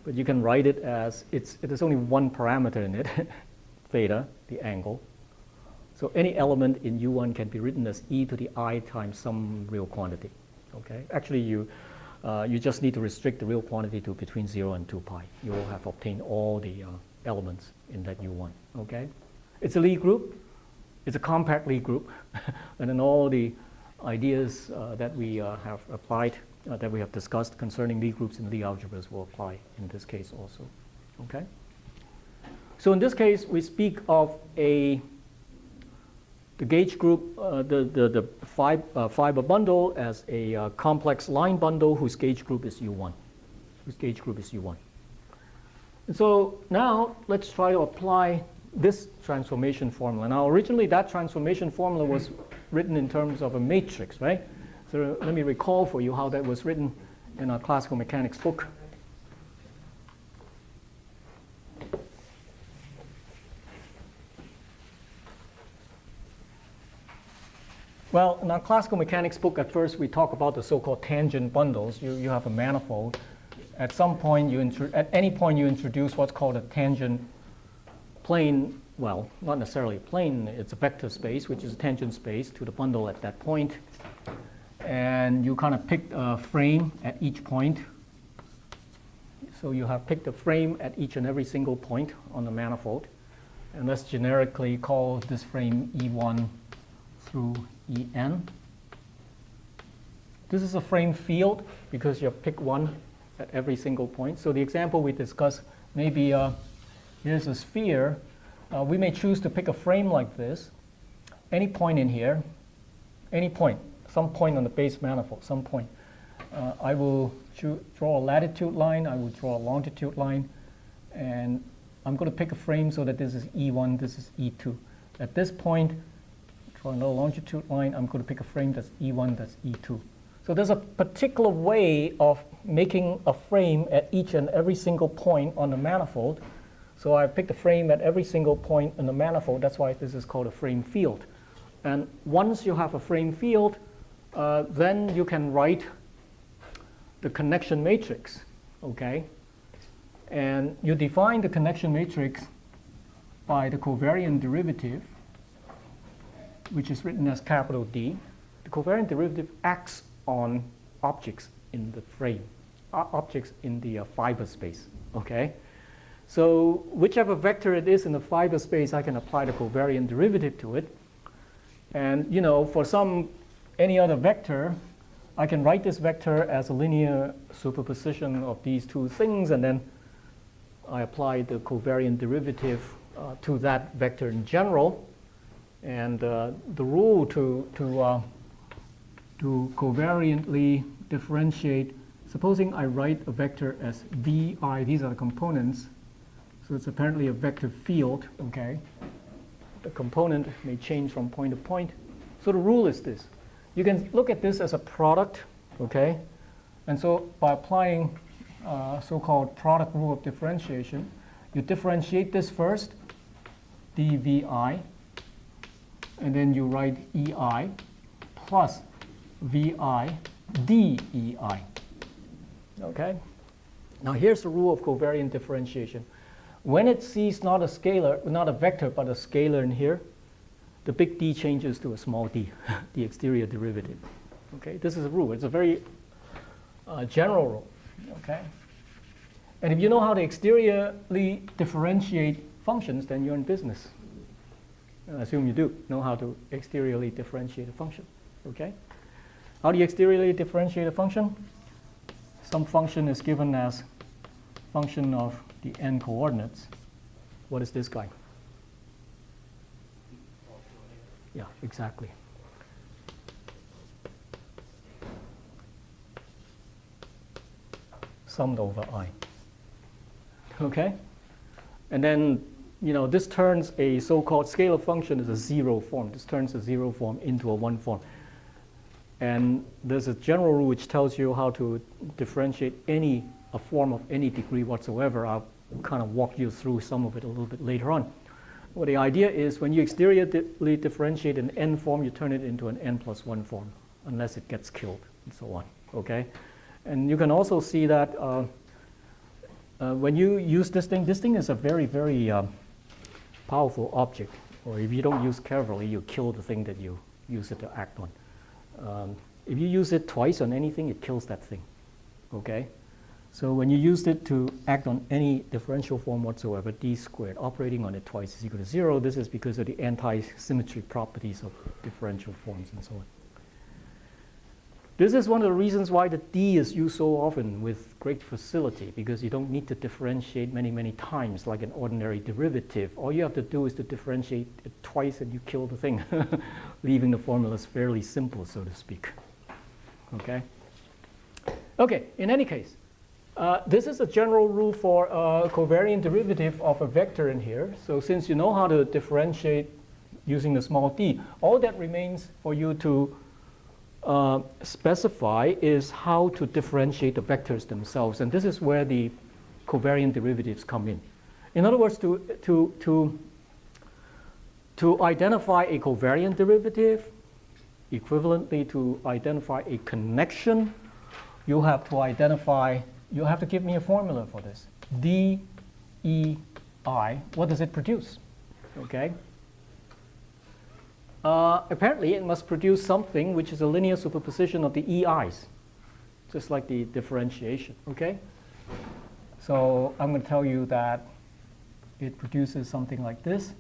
but you can write it as there's only one parameter in it, theta, the angle. So any element in U1 can be written as e to the I times some real quantity. Okay? Actually, you just need to restrict the real quantity to between 0 and 2 pi. You will have obtained all the elements in that U1. Okay? It's a Lie group. It's a compact Lie group. And then all the ideas that we have applied, that we have discussed concerning Lie groups and Lie algebras will apply in this case also. Okay? So in this case, we speak of the gauge group, the fiber bundle as a complex line bundle whose gauge group is U1. And so now let's try to apply this transformation formula. Now originally that transformation formula was written in terms of a matrix, right? So let me recall for you how that was written in our classical mechanics book. Well, in our classical mechanics book, at first we talk about the so-called tangent bundles. You have a manifold. At some point, at any point, you introduce what's called a tangent plane. Well, not necessarily a plane. It's a vector space, which is a tangent space to the bundle at that point. And you kind of pick a frame at each point. So you have picked a frame at each and every single point on the manifold. And let's generically call this frame E1 through En. This is a frame field because you pick one at every single point. So the example we discussed, maybe here's a sphere. We may choose to pick a frame like this, any point in here, any point, some point on the base manifold, some point. I will draw a latitude line, I will draw a longitude line, and I'm going to pick a frame so that this is E1, this is E2. At this point, draw another longitude line, I'm going to pick a frame that's E1, that's E2. So there's a particular way of making a frame at each and every single point on the manifold. So I picked a frame at every single point in the manifold. That's why this is called a frame field. And once you have a frame field, then you can write the connection matrix, okay? And you define the connection matrix by the covariant derivative, which is written as capital D. The covariant derivative acts on objects in the frame, objects in the fiber space, okay? So whichever vector it is in the fiber space, I can apply the covariant derivative to it. And you know, for some any other vector, I can write this vector as a linear superposition of these two things, and then I apply the covariant derivative to that vector in general. And the rule to covariantly differentiate, supposing I write a vector as vi, these are the components, so it's apparently a vector field, okay? The component may change from point to point. So the rule is this. You can look at this as a product, okay? And so by applying so-called product rule of differentiation, you differentiate this first, dvi, and then you write ei plus vi dei. Okay? Now here's the rule of covariant differentiation. When it sees not a scalar, not a vector, but a scalar in here, the big D changes to a small d, the exterior derivative. Okay? This is a rule. It's a very general rule. Okay? And if you know how to exteriorly differentiate functions, then you're in business. I assume you do know how to exteriorly differentiate a function. Okay? How do you exteriorly differentiate a function? Some function is given as function of the n coordinates. What is this guy? Yeah, exactly. Summed over I. Okay? And then, you know, this turns a so-called scalar function as a zero form. This turns a zero form into a one form. And there's a general rule which tells you how to differentiate a form of any degree whatsoever. I'll kind of walk you through some of it a little bit later on. Well, the idea is when you exteriorly differentiate an n form, you turn it into an n plus 1 form, unless it gets killed, and so on. Okay? And you can also see that when you use this thing is a very, very powerful object. Or if you don't use carefully, you kill the thing that you use it to act on. If you use it twice on anything, it kills that thing. Okay? So when you use it to act on any differential form whatsoever, d squared, operating on it twice is equal to 0. This is because of the anti-symmetry properties of differential forms and so on. This is one of the reasons why the d is used so often with great facility, because you don't need to differentiate many, many times like an ordinary derivative. All you have to do is to differentiate it twice and you kill the thing, leaving the formulas fairly simple, so to speak. Okay? Okay, in any case, this is a general rule for a covariant derivative of a vector in here. So since you know how to differentiate using the small d, all that remains for you to specify is how to differentiate the vectors themselves. And this is where the covariant derivatives come in. In other words, to identify a covariant derivative, equivalently to identify a connection, you have to give me a formula for this. D, E, I, what does it produce? Okay? Apparently, it must produce something which is a linear superposition of the EIs, just like the differentiation, okay? So I'm going to tell you that it produces something like this.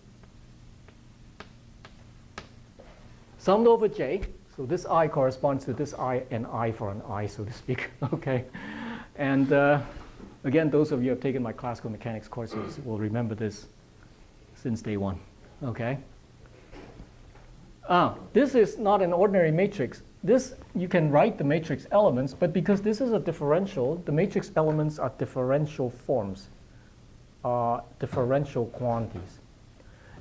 Summed over J, so this I corresponds to this I and I for an I, so to speak, okay? And again, those of you who have taken my classical mechanics courses will remember this since day one, okay? This is not an ordinary matrix. This, you can write the matrix elements, but because this is a differential, the matrix elements are differential forms, differential quantities.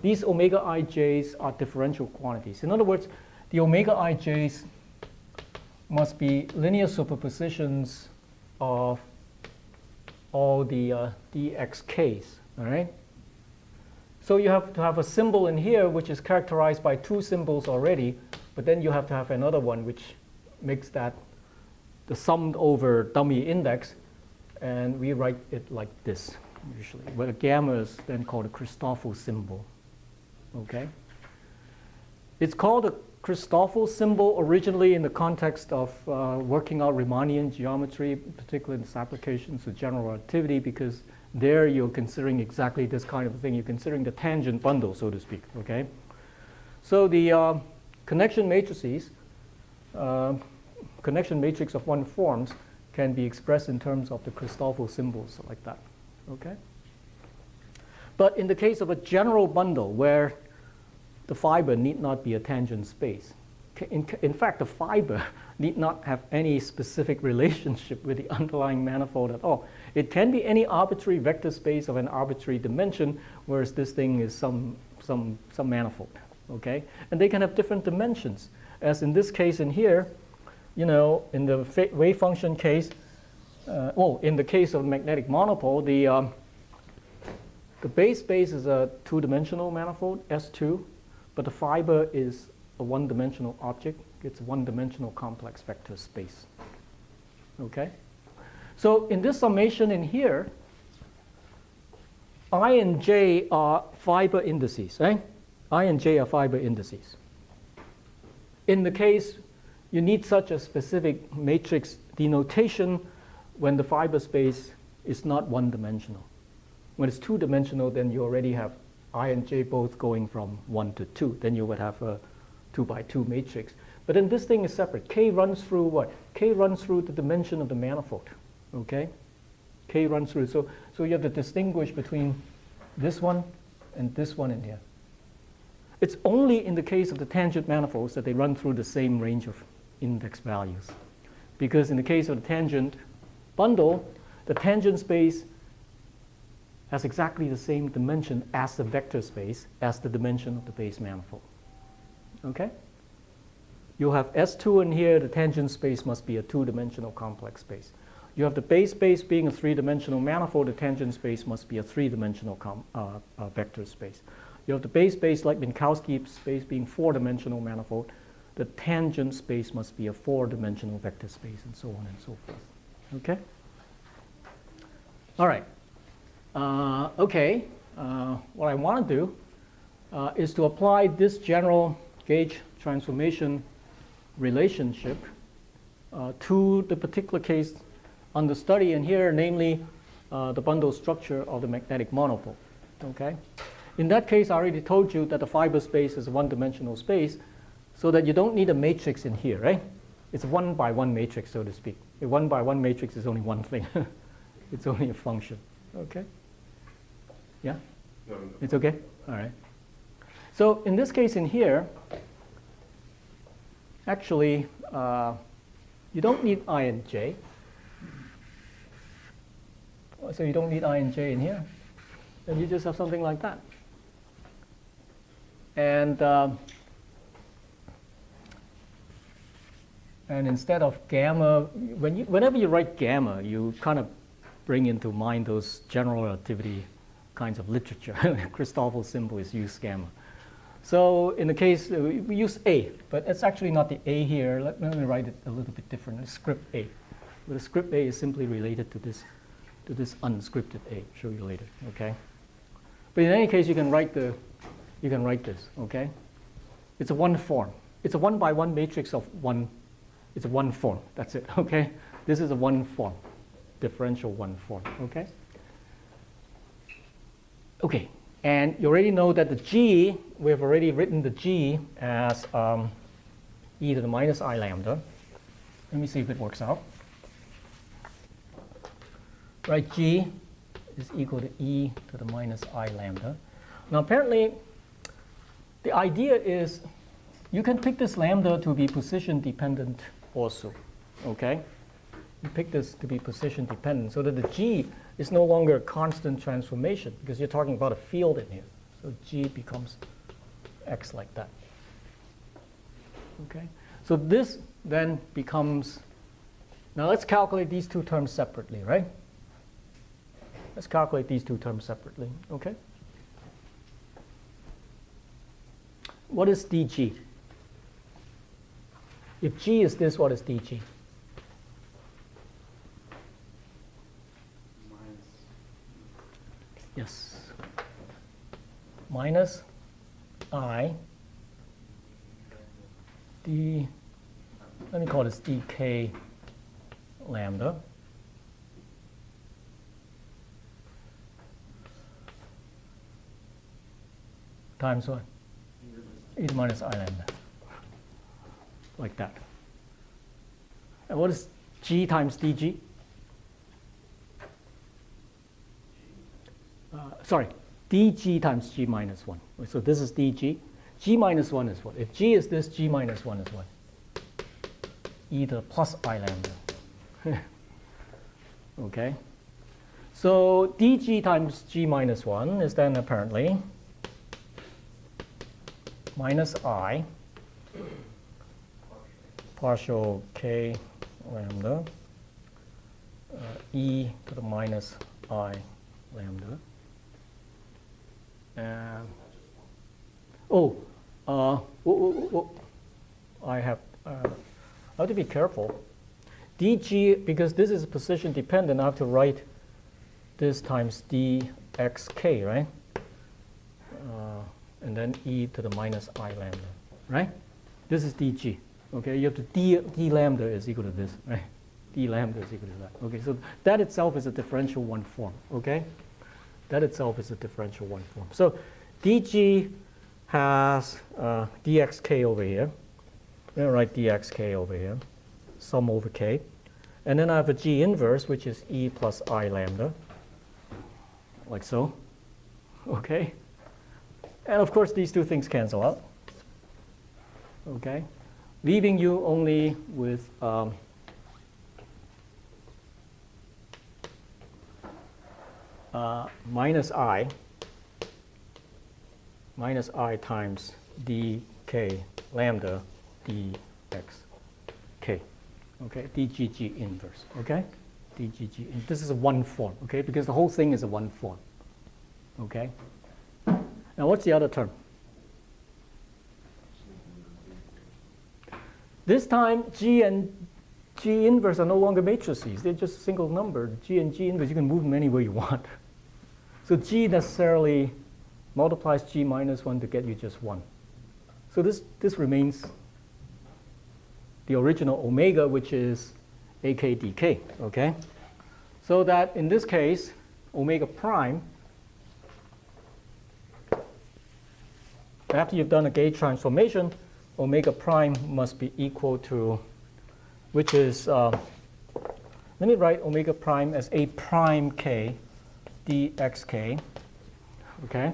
These omega ij's are differential quantities. In other words, the omega ij's must be linear superpositions of all the dxk's, all right? So you have to have a symbol in here which is characterized by two symbols already, but then you have to have another one which makes that the summed over dummy index, and we write it like this usually. Where gamma is then called a Christoffel symbol. Okay? It's called a Christoffel symbol originally in the context of working out Riemannian geometry, particularly in its applications to general relativity, because there you're considering exactly this kind of thing. You're considering the tangent bundle, so to speak. Okay? So the connection matrices connection matrix of one forms can be expressed in terms of the Christoffel symbols like that. Okay? But in the case of a general bundle where the fiber need not be a tangent space, in fact, the fiber need not have any specific relationship with the underlying manifold at all. It can be any arbitrary vector space of an arbitrary dimension, whereas this thing is some manifold. Okay? And they can have different dimensions. As in this case in here, you know, in the wave function case, in the case of magnetic monopole, the base space is a two-dimensional manifold, S2, but the fiber is a one-dimensional object. It's a one-dimensional complex vector space. Okay? So in this summation in here, I and J are fiber indices, right? I and J are fiber indices. In the case, you need such a specific matrix denotation when the fiber space is not one-dimensional. When it's two-dimensional, then you already have I and J both going from 1 to 2. Then you would have a 2 by 2 matrix. But then this thing is separate. K runs through what? K runs through the dimension of the manifold. Okay? K runs through. So you have to distinguish between this one and this one in here. It's only in the case of the tangent manifolds that they run through the same range of index values. Because in the case of the tangent bundle, the tangent space has exactly the same dimension as the vector space, as the dimension of the base manifold. Okay? You have S2 in here, the tangent space must be a two-dimensional complex space. You have the base space being a three-dimensional manifold, the tangent space must be a three-dimensional vector space. You have the base space like Minkowski space being four-dimensional manifold, the tangent space must be a four-dimensional vector space, and so on and so forth. Okay? All right. What I want to do is to apply this general gauge transformation relationship to the particular case under study in here, namely the bundle structure of the magnetic monopole. Okay? In that case, I already told you that the fiber space is a one-dimensional space, so that you don't need a matrix in here, right? It's a one-by-one matrix, so to speak. A one-by-one matrix is only one thing. It's only a function. Okay? Yeah? No. It's okay? All right. So in this case in here, actually, you don't need I and J. So you don't need I and J in here. Then you just have something like that. And instead of gamma, whenever you write gamma, you kind of bring into mind those general relativity kinds of literature. Christoffel symbol is use gamma. So in the case, we use A, but it's actually not the A here. Let me write it a little bit different. It's script A. But the script A is simply related to this unscripted A. I'll show you later. Okay. But in any case, you can write this. Okay. It's a one form. It's a one-by-one matrix of one. It's a one form. That's it. Okay. This is a one form, differential one form. Okay. Okay. And you already know that the G, we've already written the G as e to the minus I lambda. Let me see if it works out. Right, G is equal to e to the minus I lambda. Now apparently, the idea is you can pick this lambda to be position dependent also. Okay? You pick this to be position dependent so that the G is no longer a constant transformation because you're talking about a field in here. So G becomes X like that. Okay? So this then becomes, now let's calculate these two terms separately, right? Let's calculate these two terms separately, okay? What is dg? If g is this, what is dg? Yes. Minus I d, let me call this dk lambda times what? E to the minus I lambda. Like that. And what is g times dg? Sorry, dg times g minus 1. So this is dg. G minus 1 is what? If g is this, g minus 1 is what? E to the plus I lambda. Okay. So dg times g minus 1 is then apparently minus I partial k lambda e to the minus I lambda. And I have to be careful. dg, because this is position dependent, I have to write this times dxk, right? And then e to the minus I lambda, right? This is dg. Okay, you have to d lambda is equal to this, right? D lambda is equal to that. Okay, so that itself is a differential one form. Okay, that itself is a differential one form. So dg has dxk over here. I'm going to write dxk over here, sum over k. And then I have a g inverse, which is e plus I lambda, like so. Okay. And of course, these two things cancel out. Okay. Leaving you only with minus I times dk lambda dxk. Okay, dgg inverse. Okay, dgg. This is a one form. Okay, because the whole thing is a one form. Okay. Now, what's the other term? This time, g and g inverse are no longer matrices. They're just a single number. G and g inverse, you can move them any way you want. So g necessarily multiplies g minus 1 to get you just 1. So this remains the original omega, which is ak dk. Okay? So that in this case, omega prime, after you've done a gauge transformation, omega prime must be equal to, which is, let me write omega prime as a prime k dxk, okay,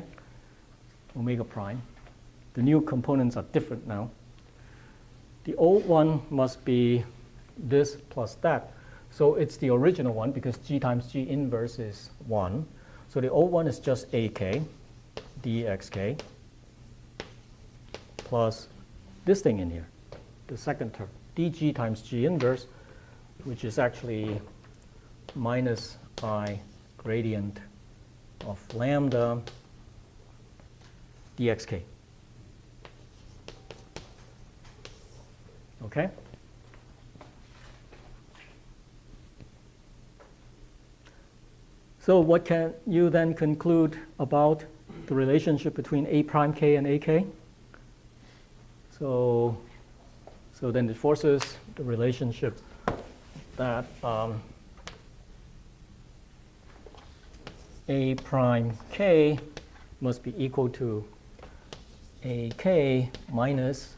omega prime. The new components are different now. The old one must be this plus that. So it's the original one because g times g inverse is 1. So the old one is just ak dxk plus this thing in here, the second term, dg times g inverse, which is actually minus I gradient of lambda dxk. Okay? So what can you then conclude about the relationship between a prime k and ak? So then it forces the relationship that a prime k must be equal to ak minus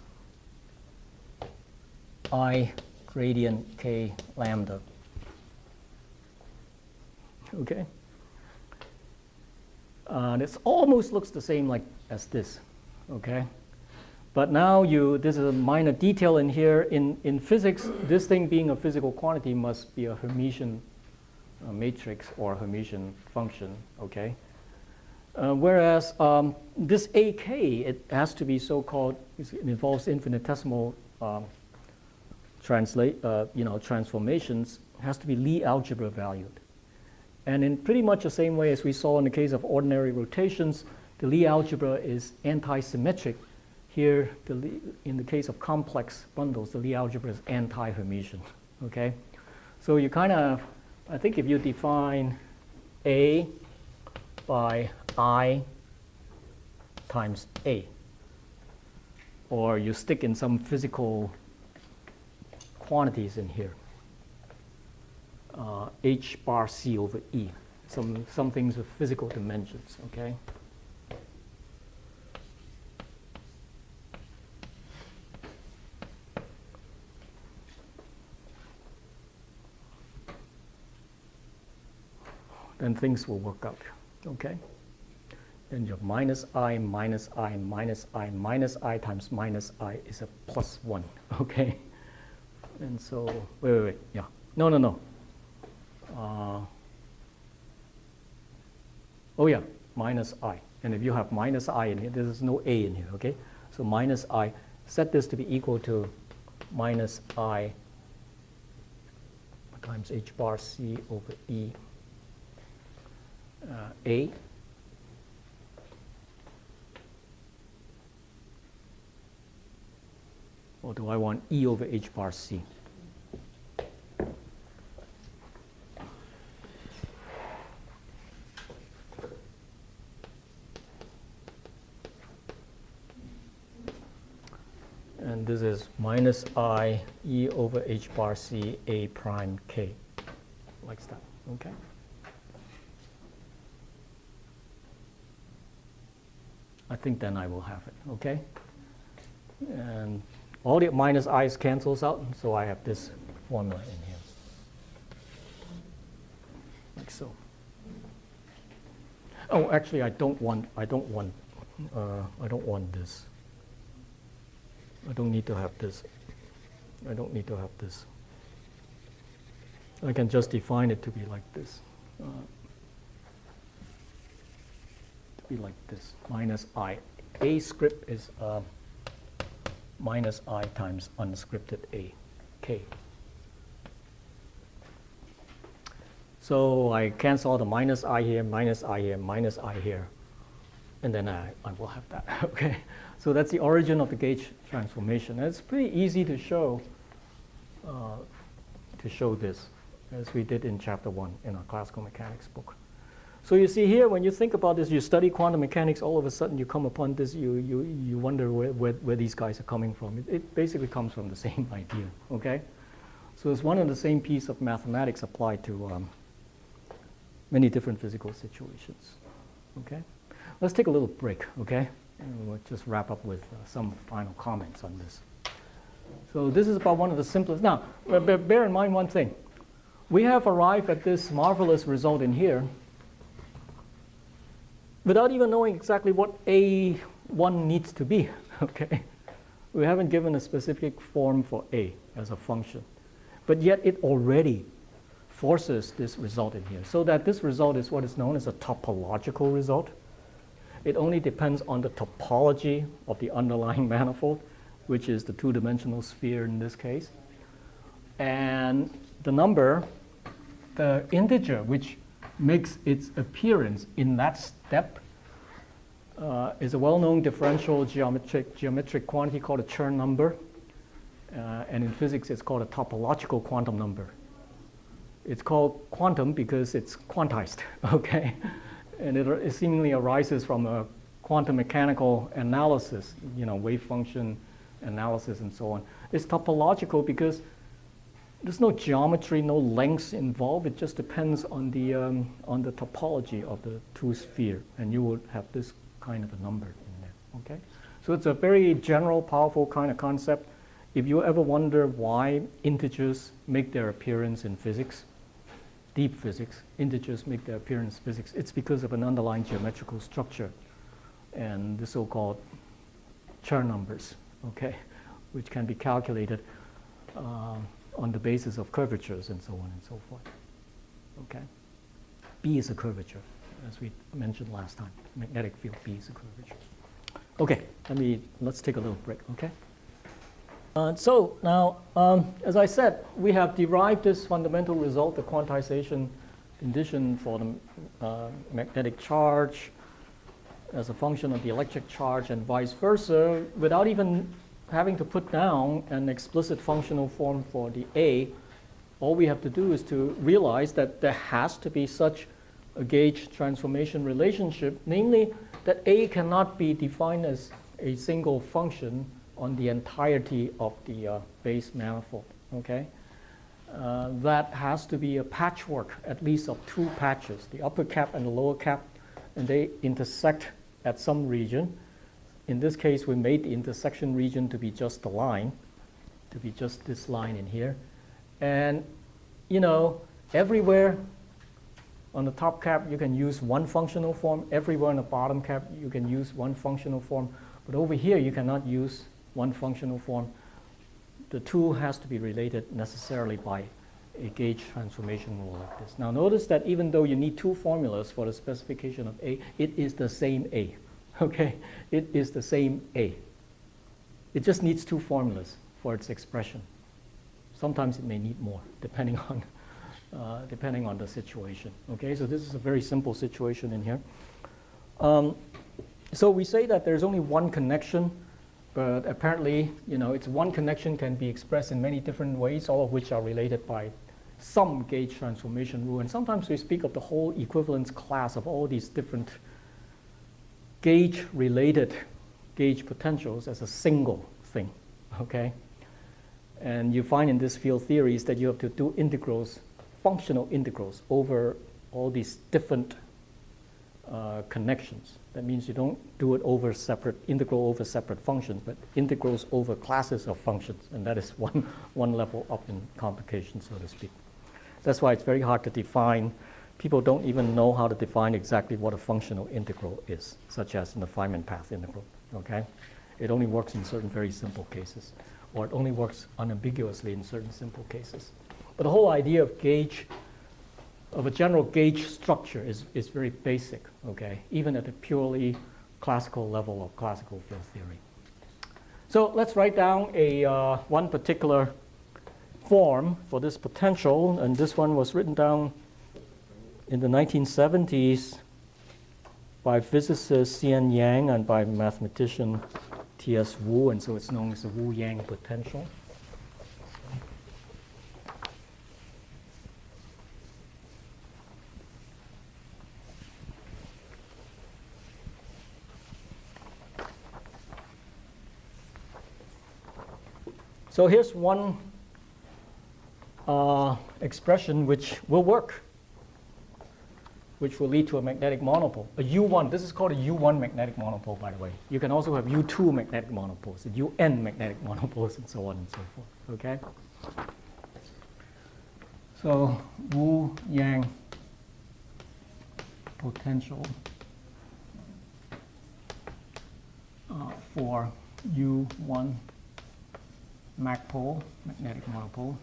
I gradient k lambda. Okay? This almost looks the same like as this. Okay? But now this is a minor detail in here. In physics, this thing being a physical quantity must be a Hermitian matrix or Hermitian function, okay? Whereas this AK, it has to be so-called, it involves infinitesimal transformations, has to be Lie algebra valued. And in pretty much the same way as we saw in the case of ordinary rotations, the Lie algebra is anti-symmetric. Here, in the case of complex bundles, the Lie algebra is anti-Hermitian, okay? So you kind of, I think if you define A by I times A, or you stick in some physical quantities in here, H bar C over E, some things with physical dimensions, okay? then things will work out, okay? Then you have minus I, minus I, minus I, minus I times minus I is a plus 1, okay? And so, wait, yeah. No. Oh yeah, minus I. And if you have minus I in here, there's no A in here, okay? So minus I, set this to be equal to minus I times H bar C over E A. Or do I want E over H bar C? And this is minus I E over H bar C A prime K, like that, okay? I think then I will have it, okay? And all the minus i's cancels out, so I have this formula in here, like so. Oh, actually, I don't want this. I don't need to have this. I don't need to have this. I can just define it to be like this. To be like this, minus I. A script is minus I times unscripted A, K. So I cancel the minus I here, minus I here, minus I here, and then I will have that, okay? So that's the origin of the gauge transformation. And it's pretty easy to show this, as we did in chapter 1 in our classical mechanics book. So you see here, when you think about this, you study quantum mechanics, all of a sudden you come upon this, you wonder where these guys are coming from. It basically comes from the same idea, okay? So it's one and the same piece of mathematics applied to many different physical situations, okay? Let's take a little break, okay? And we'll just wrap up with some final comments on this. So this is about one of the simplest. Now, bear in mind one thing. We have arrived at this marvelous result in here without even knowing exactly what A1 needs to be, okay? We haven't given a specific form for A as a function. But yet it already forces this result in here. So that this result is what is known as a topological result. It only depends on the topology of the underlying manifold, which is the two-dimensional sphere in this case. And the number, the integer which makes its appearance in that step is a well-known differential geometric quantity called a Chern number. And in physics, it's called a topological quantum number. It's called quantum because it's quantized, okay? And it seemingly arises from a quantum mechanical analysis, wave function analysis and so on. It's topological because there's no geometry, no lengths involved. It just depends on the topology of the two sphere, and you would have this kind of a number in there, okay? So it's a very general, powerful kind of concept. If you ever wonder why integers make their appearance in physics, deep physics, integers make their appearance in physics, it's because of an underlying geometrical structure and the so-called Chern numbers, okay, which can be calculated on the basis of curvatures and so on and so forth, okay? B is a curvature, as we mentioned last time. Magnetic field B is a curvature. Okay, let's take a little break, okay? So now, as I said, we have derived this fundamental result, the quantization condition for the magnetic charge as a function of the electric charge and vice versa, without even having to put down an explicit functional form for the A. All we have to do is to realize that there has to be such a gauge transformation relationship, namely that A cannot be defined as a single function on the entirety of the base manifold, okay? That has to be a patchwork, at least of two patches, the upper cap and the lower cap, and they intersect at some region. In this case, we made the intersection region to be just the line, to be just this line in here. And, everywhere On the top cap, you can use one functional form. Everywhere on the bottom cap, you can use one functional form. But over here, you cannot use one functional form. The two has to be related necessarily by a gauge transformation rule like this. Now notice that even though you need two formulas for the specification of A, it is the same A. Okay, it is the same A. It just needs two formulas for its expression. Sometimes it may need more, depending on the situation. Okay, so this is a very simple situation in here. So we say that there's only one connection, but apparently, it's one connection can be expressed in many different ways, all of which are related by some gauge transformation rule. And sometimes we speak of the whole equivalence class of all these different gauge-related gauge potentials as a single thing, okay? And you find in this field theories that you have to do integrals, functional integrals, over all these different connections. That means you don't do it over separate, integral over separate functions, but integrals over classes of functions. And that is one level up in complication, so to speak. That's why it's very hard to define. People don't even know how to define exactly what a functional integral is, such as in the Feynman path integral, okay? It only works in certain very simple cases, or it only works unambiguously in certain simple cases. But the whole idea of a general gauge structure is very basic, okay? Even at a purely classical level of classical field theory. So let's write down one particular form for this potential, and this one was written down in the 1970s by physicist C.N. Yang and by mathematician T.S. Wu, and so it's known as the Wu-Yang potential. So here's one expression which will work, which will lead to a magnetic monopole. A U1, this is called a U1 magnetic monopole, by the way. You can also have U2 magnetic monopoles, and UN magnetic monopoles, and so on and so forth, okay? So Wu-Yang potential for U1 magpole, magnetic monopole.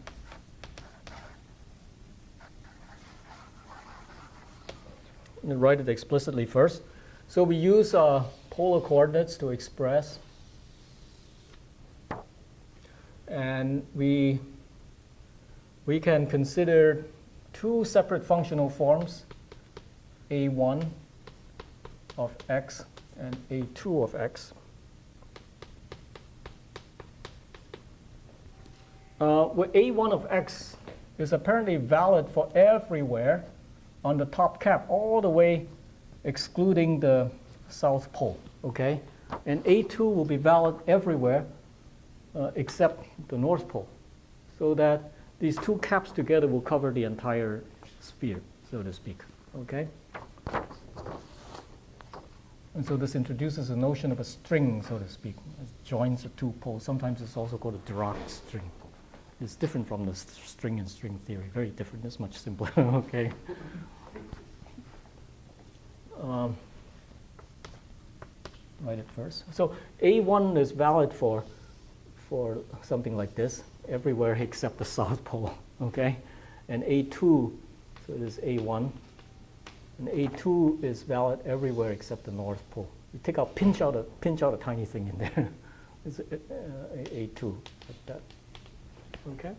I'm going to write it explicitly first. So we use polar coordinates to express. And we can consider two separate functional forms, A1 of x and A2 of x. Where A1 of x is apparently valid for everywhere on the top cap, all the way excluding the south pole, okay? And A2 will be valid everywhere except the north pole, so that these two caps together will cover the entire sphere, so to speak, okay? And so this introduces a notion of a string, so to speak, as joins the two poles. Sometimes it's also called a Dirac string. It's different from the string and string theory, very different. It's much simpler, okay? Write it first. So A1 is valid for something like this, everywhere except the south pole, okay? And A2, so it is A1, and A2 is valid everywhere except the north pole. You pinch out a tiny thing in there. It's A2, like that. Okay.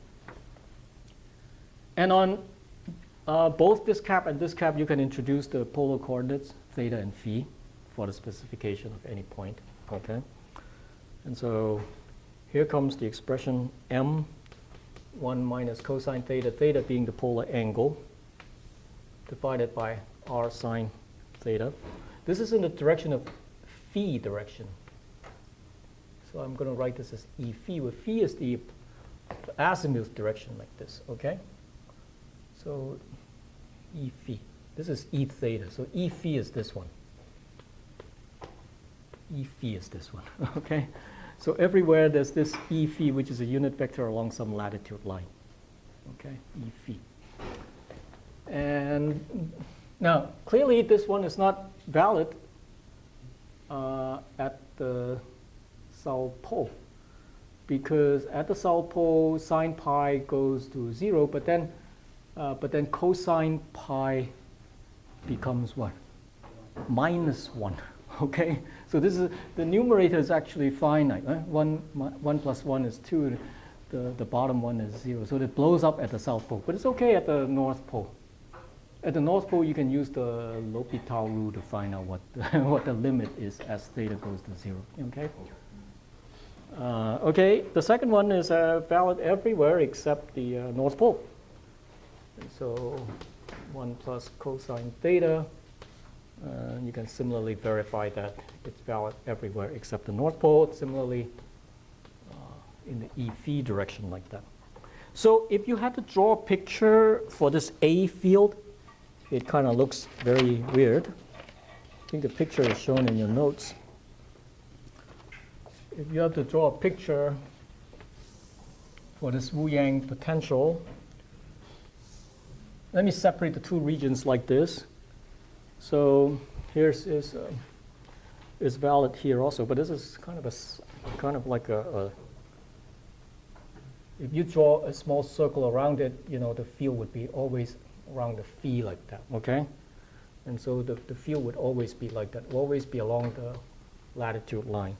And on both this cap and this cap, you can introduce the polar coordinates, theta and phi, for the specification of any point. Okay. And so here comes the expression m1 minus cosine theta, theta being the polar angle, divided by r sine theta. This is in the direction of phi direction. So I'm going to write this as E phi, where phi is the azimuth direction like this, okay? So E phi, this is E theta, so E phi is this one. E phi is this one, okay? So everywhere there's this E phi, which is a unit vector along some latitude line, okay? E phi. And Now, clearly this one is not valid at the south pole, because at the south pole sine pi goes to 0, but then cosine pi becomes what? -1. Okay, so this is the numerator is actually finite. Right? 1 plus 1 is 2. The bottom one is 0. So it blows up at the south pole, but it's okay at the north pole. At the north pole, you can use the L'Hopital rule to find out what what the limit is as theta goes to 0. Okay. Okay. The second one is valid everywhere except the north pole. And so 1 plus cosine theta. You can similarly verify that it's valid everywhere except the north pole. Similarly, in the E phi direction like that. So if you had to draw a picture for this A field, it kind of looks very weird. I think the picture is shown in your notes. If you have to draw a picture for this Wu-Yang potential, let me separate the two regions like this. So here's is valid here also, but this is kind of like a if you draw a small circle around it, the field would be always around the phi like that, okay? And so the field would always be like that, always be along the latitude line,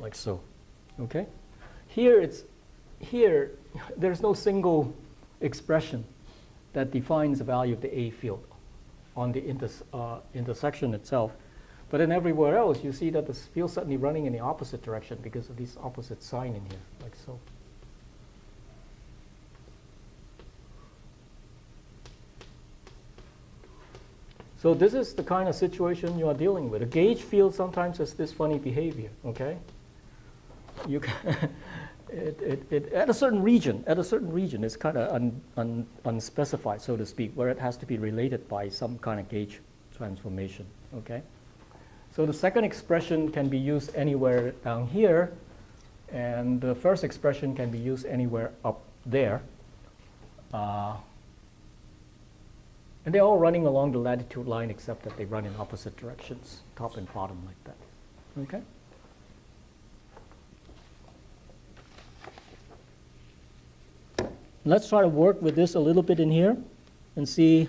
like so, okay? Here there's no single expression that defines the value of the A field on the intersection itself. But then everywhere else, you see that the field suddenly running in the opposite direction because of this opposite sign in here, like so. So this is the kind of situation you are dealing with. A gauge field sometimes has this funny behavior, okay? You can at a certain region, it's kind of unspecified, so to speak, where it has to be related by some kind of gauge transformation, okay? So the second expression can be used anywhere down here, and the first expression can be used anywhere up there. And they're all running along the latitude line except that they run in opposite directions, top and bottom like that, okay? Let's try to work with this a little bit in here and see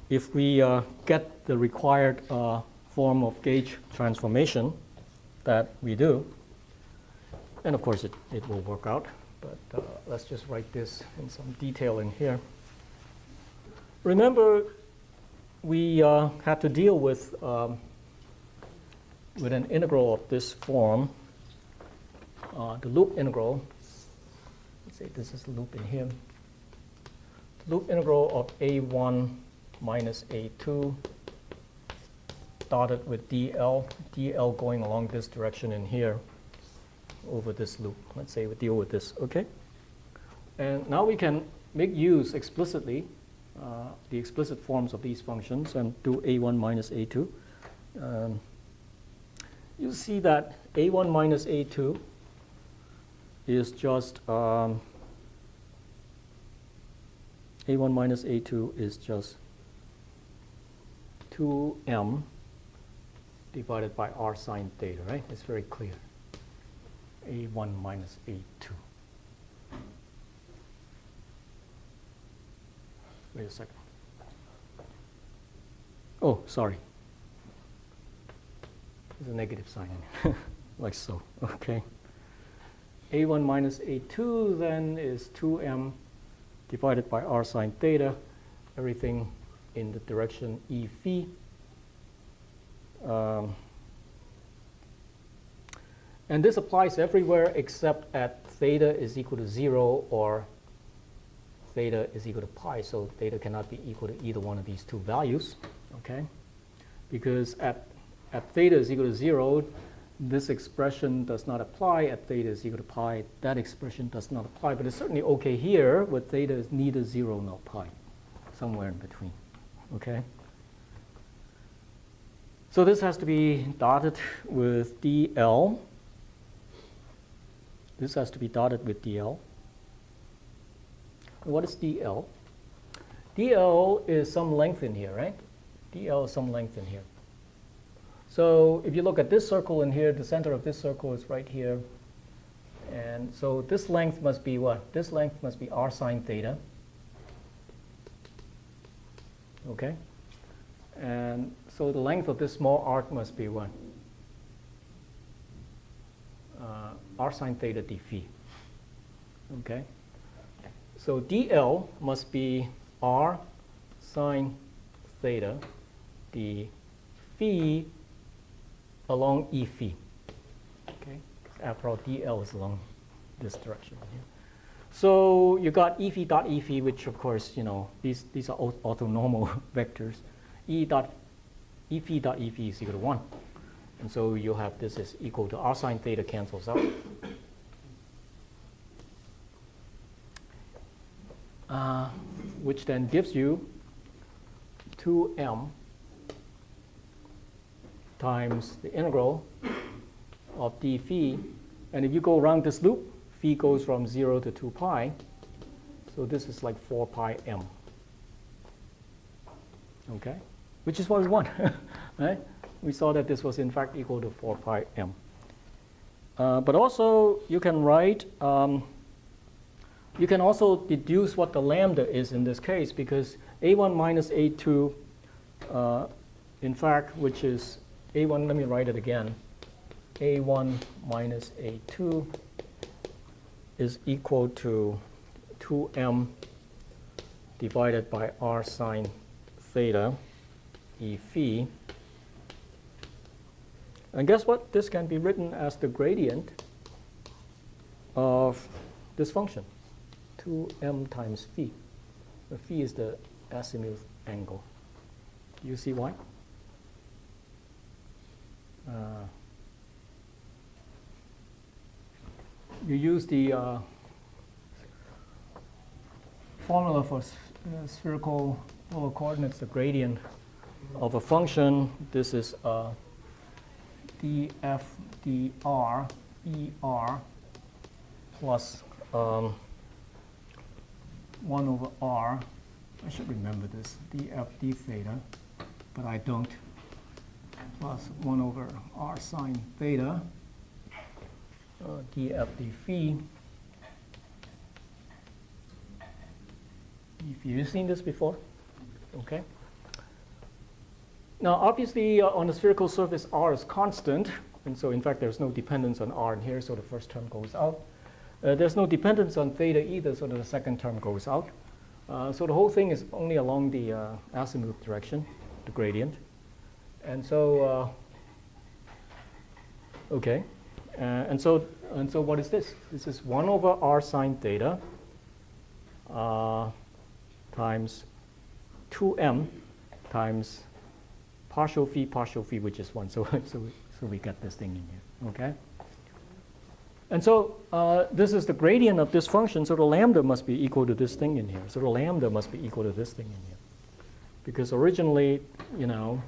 if we get the required form of gauge transformation that we do. And of course, it will work out. But let's just write this in some detail in here. Remember, we had to deal with an integral of this form, the loop integral. Let's say this is the loop in here. The loop integral of A1 minus A2 dotted with dl going along this direction in here over this loop. Let's say we deal with this, okay? And now we can make use explicitly the explicit forms of these functions and do A1 minus A2. You see that A1 minus A2 is just A1 minus A2 is just 2m divided by r sine theta, right? It's very clear. A1 minus A2. Wait a second. Oh, sorry. There's a negative sign in it, like so, okay. A1 minus A2 then is 2m divided by r sine theta, everything in the direction E phi. And this applies everywhere except at theta is equal to 0 or theta is equal to pi. So theta cannot be equal to either one of these two values, okay? Because at theta is equal to 0, this expression does not apply. At theta is equal to pi, that expression does not apply. But it's certainly okay here where theta is neither 0 nor pi, somewhere in between, okay? So this has to be dotted with dl. This has to be dotted with dl. What is dl? dl is some length in here, right? dl is some length in here. So if you look at this circle in here, the center of this circle is right here. And so this length must be what? This length must be r sine theta. Okay? And so the length of this small arc must be what? R sine theta d phi. Okay? So dl must be r sine theta d phi along E phi. Okay? After all, dl is along this direction here. So you got E phi dot E phi, which of course, you know, these are orthonormal vectors. E phi dot E phi is equal to 1. And so you'll have this is equal to r sine theta cancels out. Which then gives you 2m times the integral of d phi. And if you go around this loop, phi goes from 0 to 2 pi. So this is like 4 pi m. Okay? Which is what we want. Right? We saw that this was in fact equal to 4 pi m. But also you can write, you can also deduce what the lambda is in this case, because a1 minus a2, in fact, which is a1, let me write it again, a1 minus a2 is equal to 2m divided by r sine theta e phi. And guess what? This can be written as the gradient of this function, 2m times phi. The phi is the azimuth angle. Do you see why? You use the formula for spherical polar coordinates, the gradient of a function. This is df dr er plus 1 over r. I should remember this, df d theta, but I don't, plus 1 over r sine theta, df d phi. If you've seen this before, okay. Now, obviously, on the spherical surface, r is constant, and so in fact, there's no dependence on r in here, so the first term goes out. There's no dependence on theta either, so the second term goes out. So the whole thing is only along the azimuth direction, the gradient. And so, okay. And so what is this? This is 1 over r sine theta times 2m times partial phi, which is 1. So we get this thing in here, okay? And so this is the gradient of this function, so the lambda must be equal to this thing in here. So the lambda must be equal to this thing in here. Because originally, you know,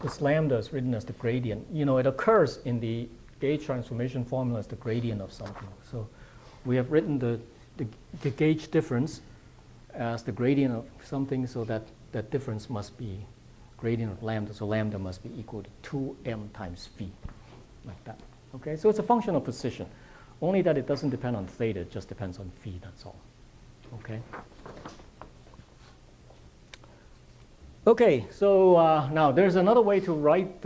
this lambda is written as the gradient. You know, it occurs in the gauge transformation formula as the gradient of something. So we have written the gauge difference as the gradient of something, so that difference must be gradient of lambda. So lambda must be equal to 2m times phi, like that. Okay, so it's a function of position. Only that it doesn't depend on theta, it just depends on phi, that's all. Okay. Okay, so now there's another way to write,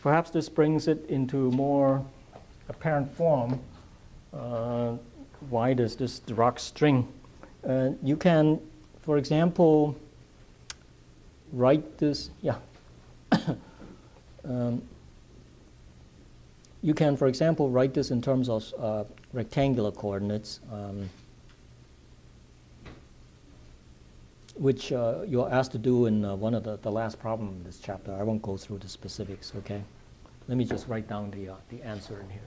perhaps this brings it into more apparent form. Why does this Dirac string? You can, for example, write this, yeah. You can, for example, write this in terms of rectangular coordinates, which you're asked to do in one of the last problem in this chapter. I won't go through the specifics, okay? Let me just write down the answer in here.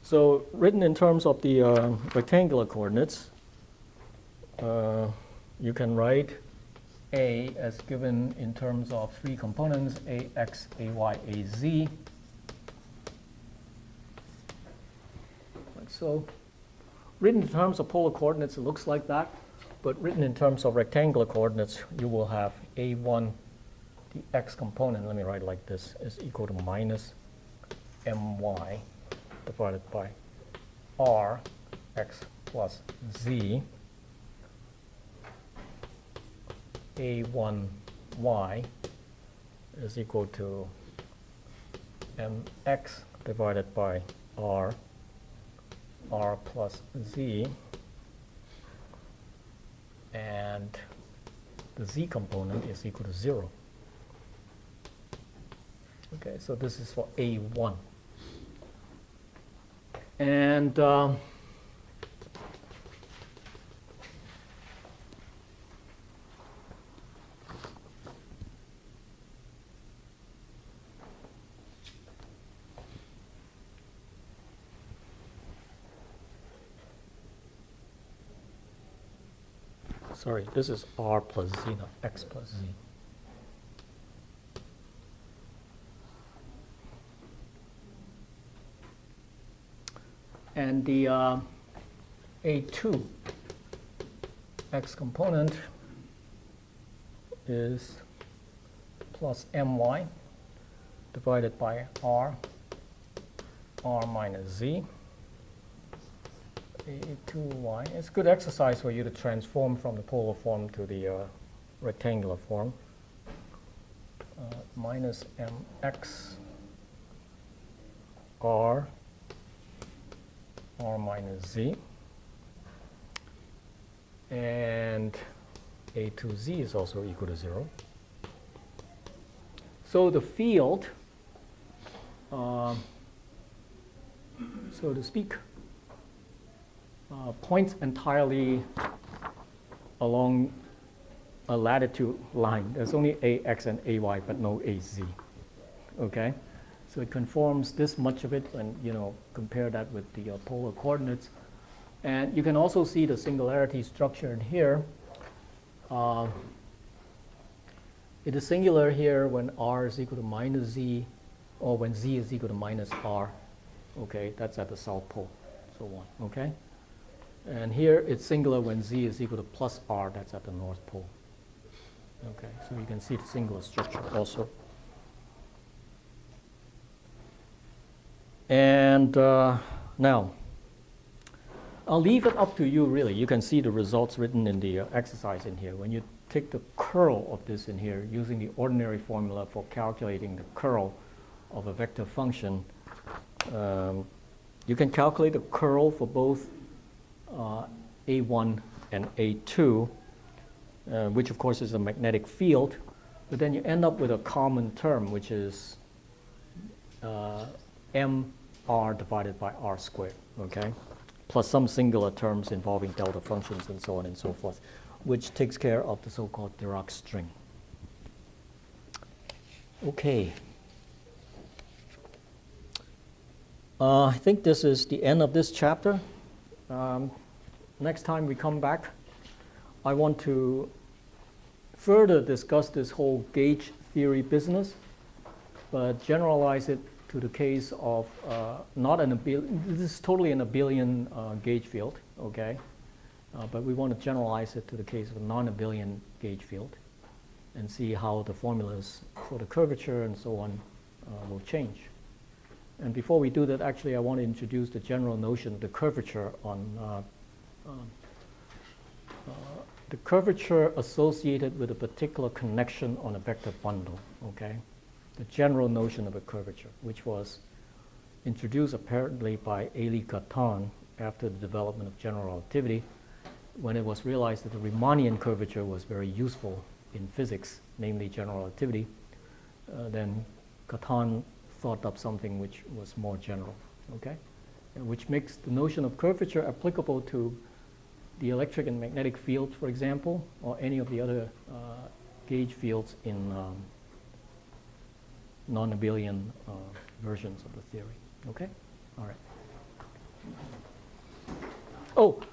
So written in terms of the rectangular coordinates, you can write A as given in terms of three components, ax, ay, az. Like so. Written in terms of polar coordinates, it looks like that. But written in terms of rectangular coordinates, you will have a1, the x component, let me write it like this, is equal to minus my divided by r x plus z. a1y is equal to mx divided by r plus z, and the z component is equal to 0. Okay, so this is for A1. And sorry, this is r plus z, not x plus z. And the A2 x component is plus my divided by r minus z. A2y. It's good exercise for you to transform from the polar form to the rectangular form. Minus mx r minus z, and a2z is also equal to 0. So the field, so to speak, points entirely along a latitude line. There's only ax and ay, but no az. Okay, so it conforms this much of it, and compare that with the polar coordinates. And you can also see the singularity structured here. It is singular here when r is equal to minus z, or when z is equal to minus r. Okay, that's at the south pole, so on. Okay, and here it's singular when z is equal to plus r. That's at the north pole. Okay, so you can see the singular structure also. And now, I'll leave it up to you, really. You can see the results written in the exercise in here. When you take the curl of this in here, using the ordinary formula for calculating the curl of a vector function, you can calculate the curl for both A1 and A2, which of course is a magnetic field, but then you end up with a common term, which is mr divided by r squared, okay? Plus some singular terms involving delta functions and so on and so forth, which takes care of the so-called Dirac string. Okay. I think this is the end of this chapter. Next time we come back, I want to further discuss this whole gauge theory business, but generalize it to the case of not an abelian. This is totally an abelian gauge field, okay? But we want to generalize it to the case of a non-abelian gauge field and see how the formulas for the curvature and so on will change. And before we do that, actually, I want to introduce the general notion of the curvature on the curvature associated with a particular connection on a vector bundle, okay? The general notion of a curvature, which was introduced apparently by Élie Cartan after the development of general relativity, when it was realized that the Riemannian curvature was very useful in physics, namely general relativity. Then Cartan thought up something which was more general, okay? Which makes the notion of curvature applicable to the electric and magnetic fields, for example, or any of the other gauge fields in non-abelian versions of the theory. Okay? All right. Oh,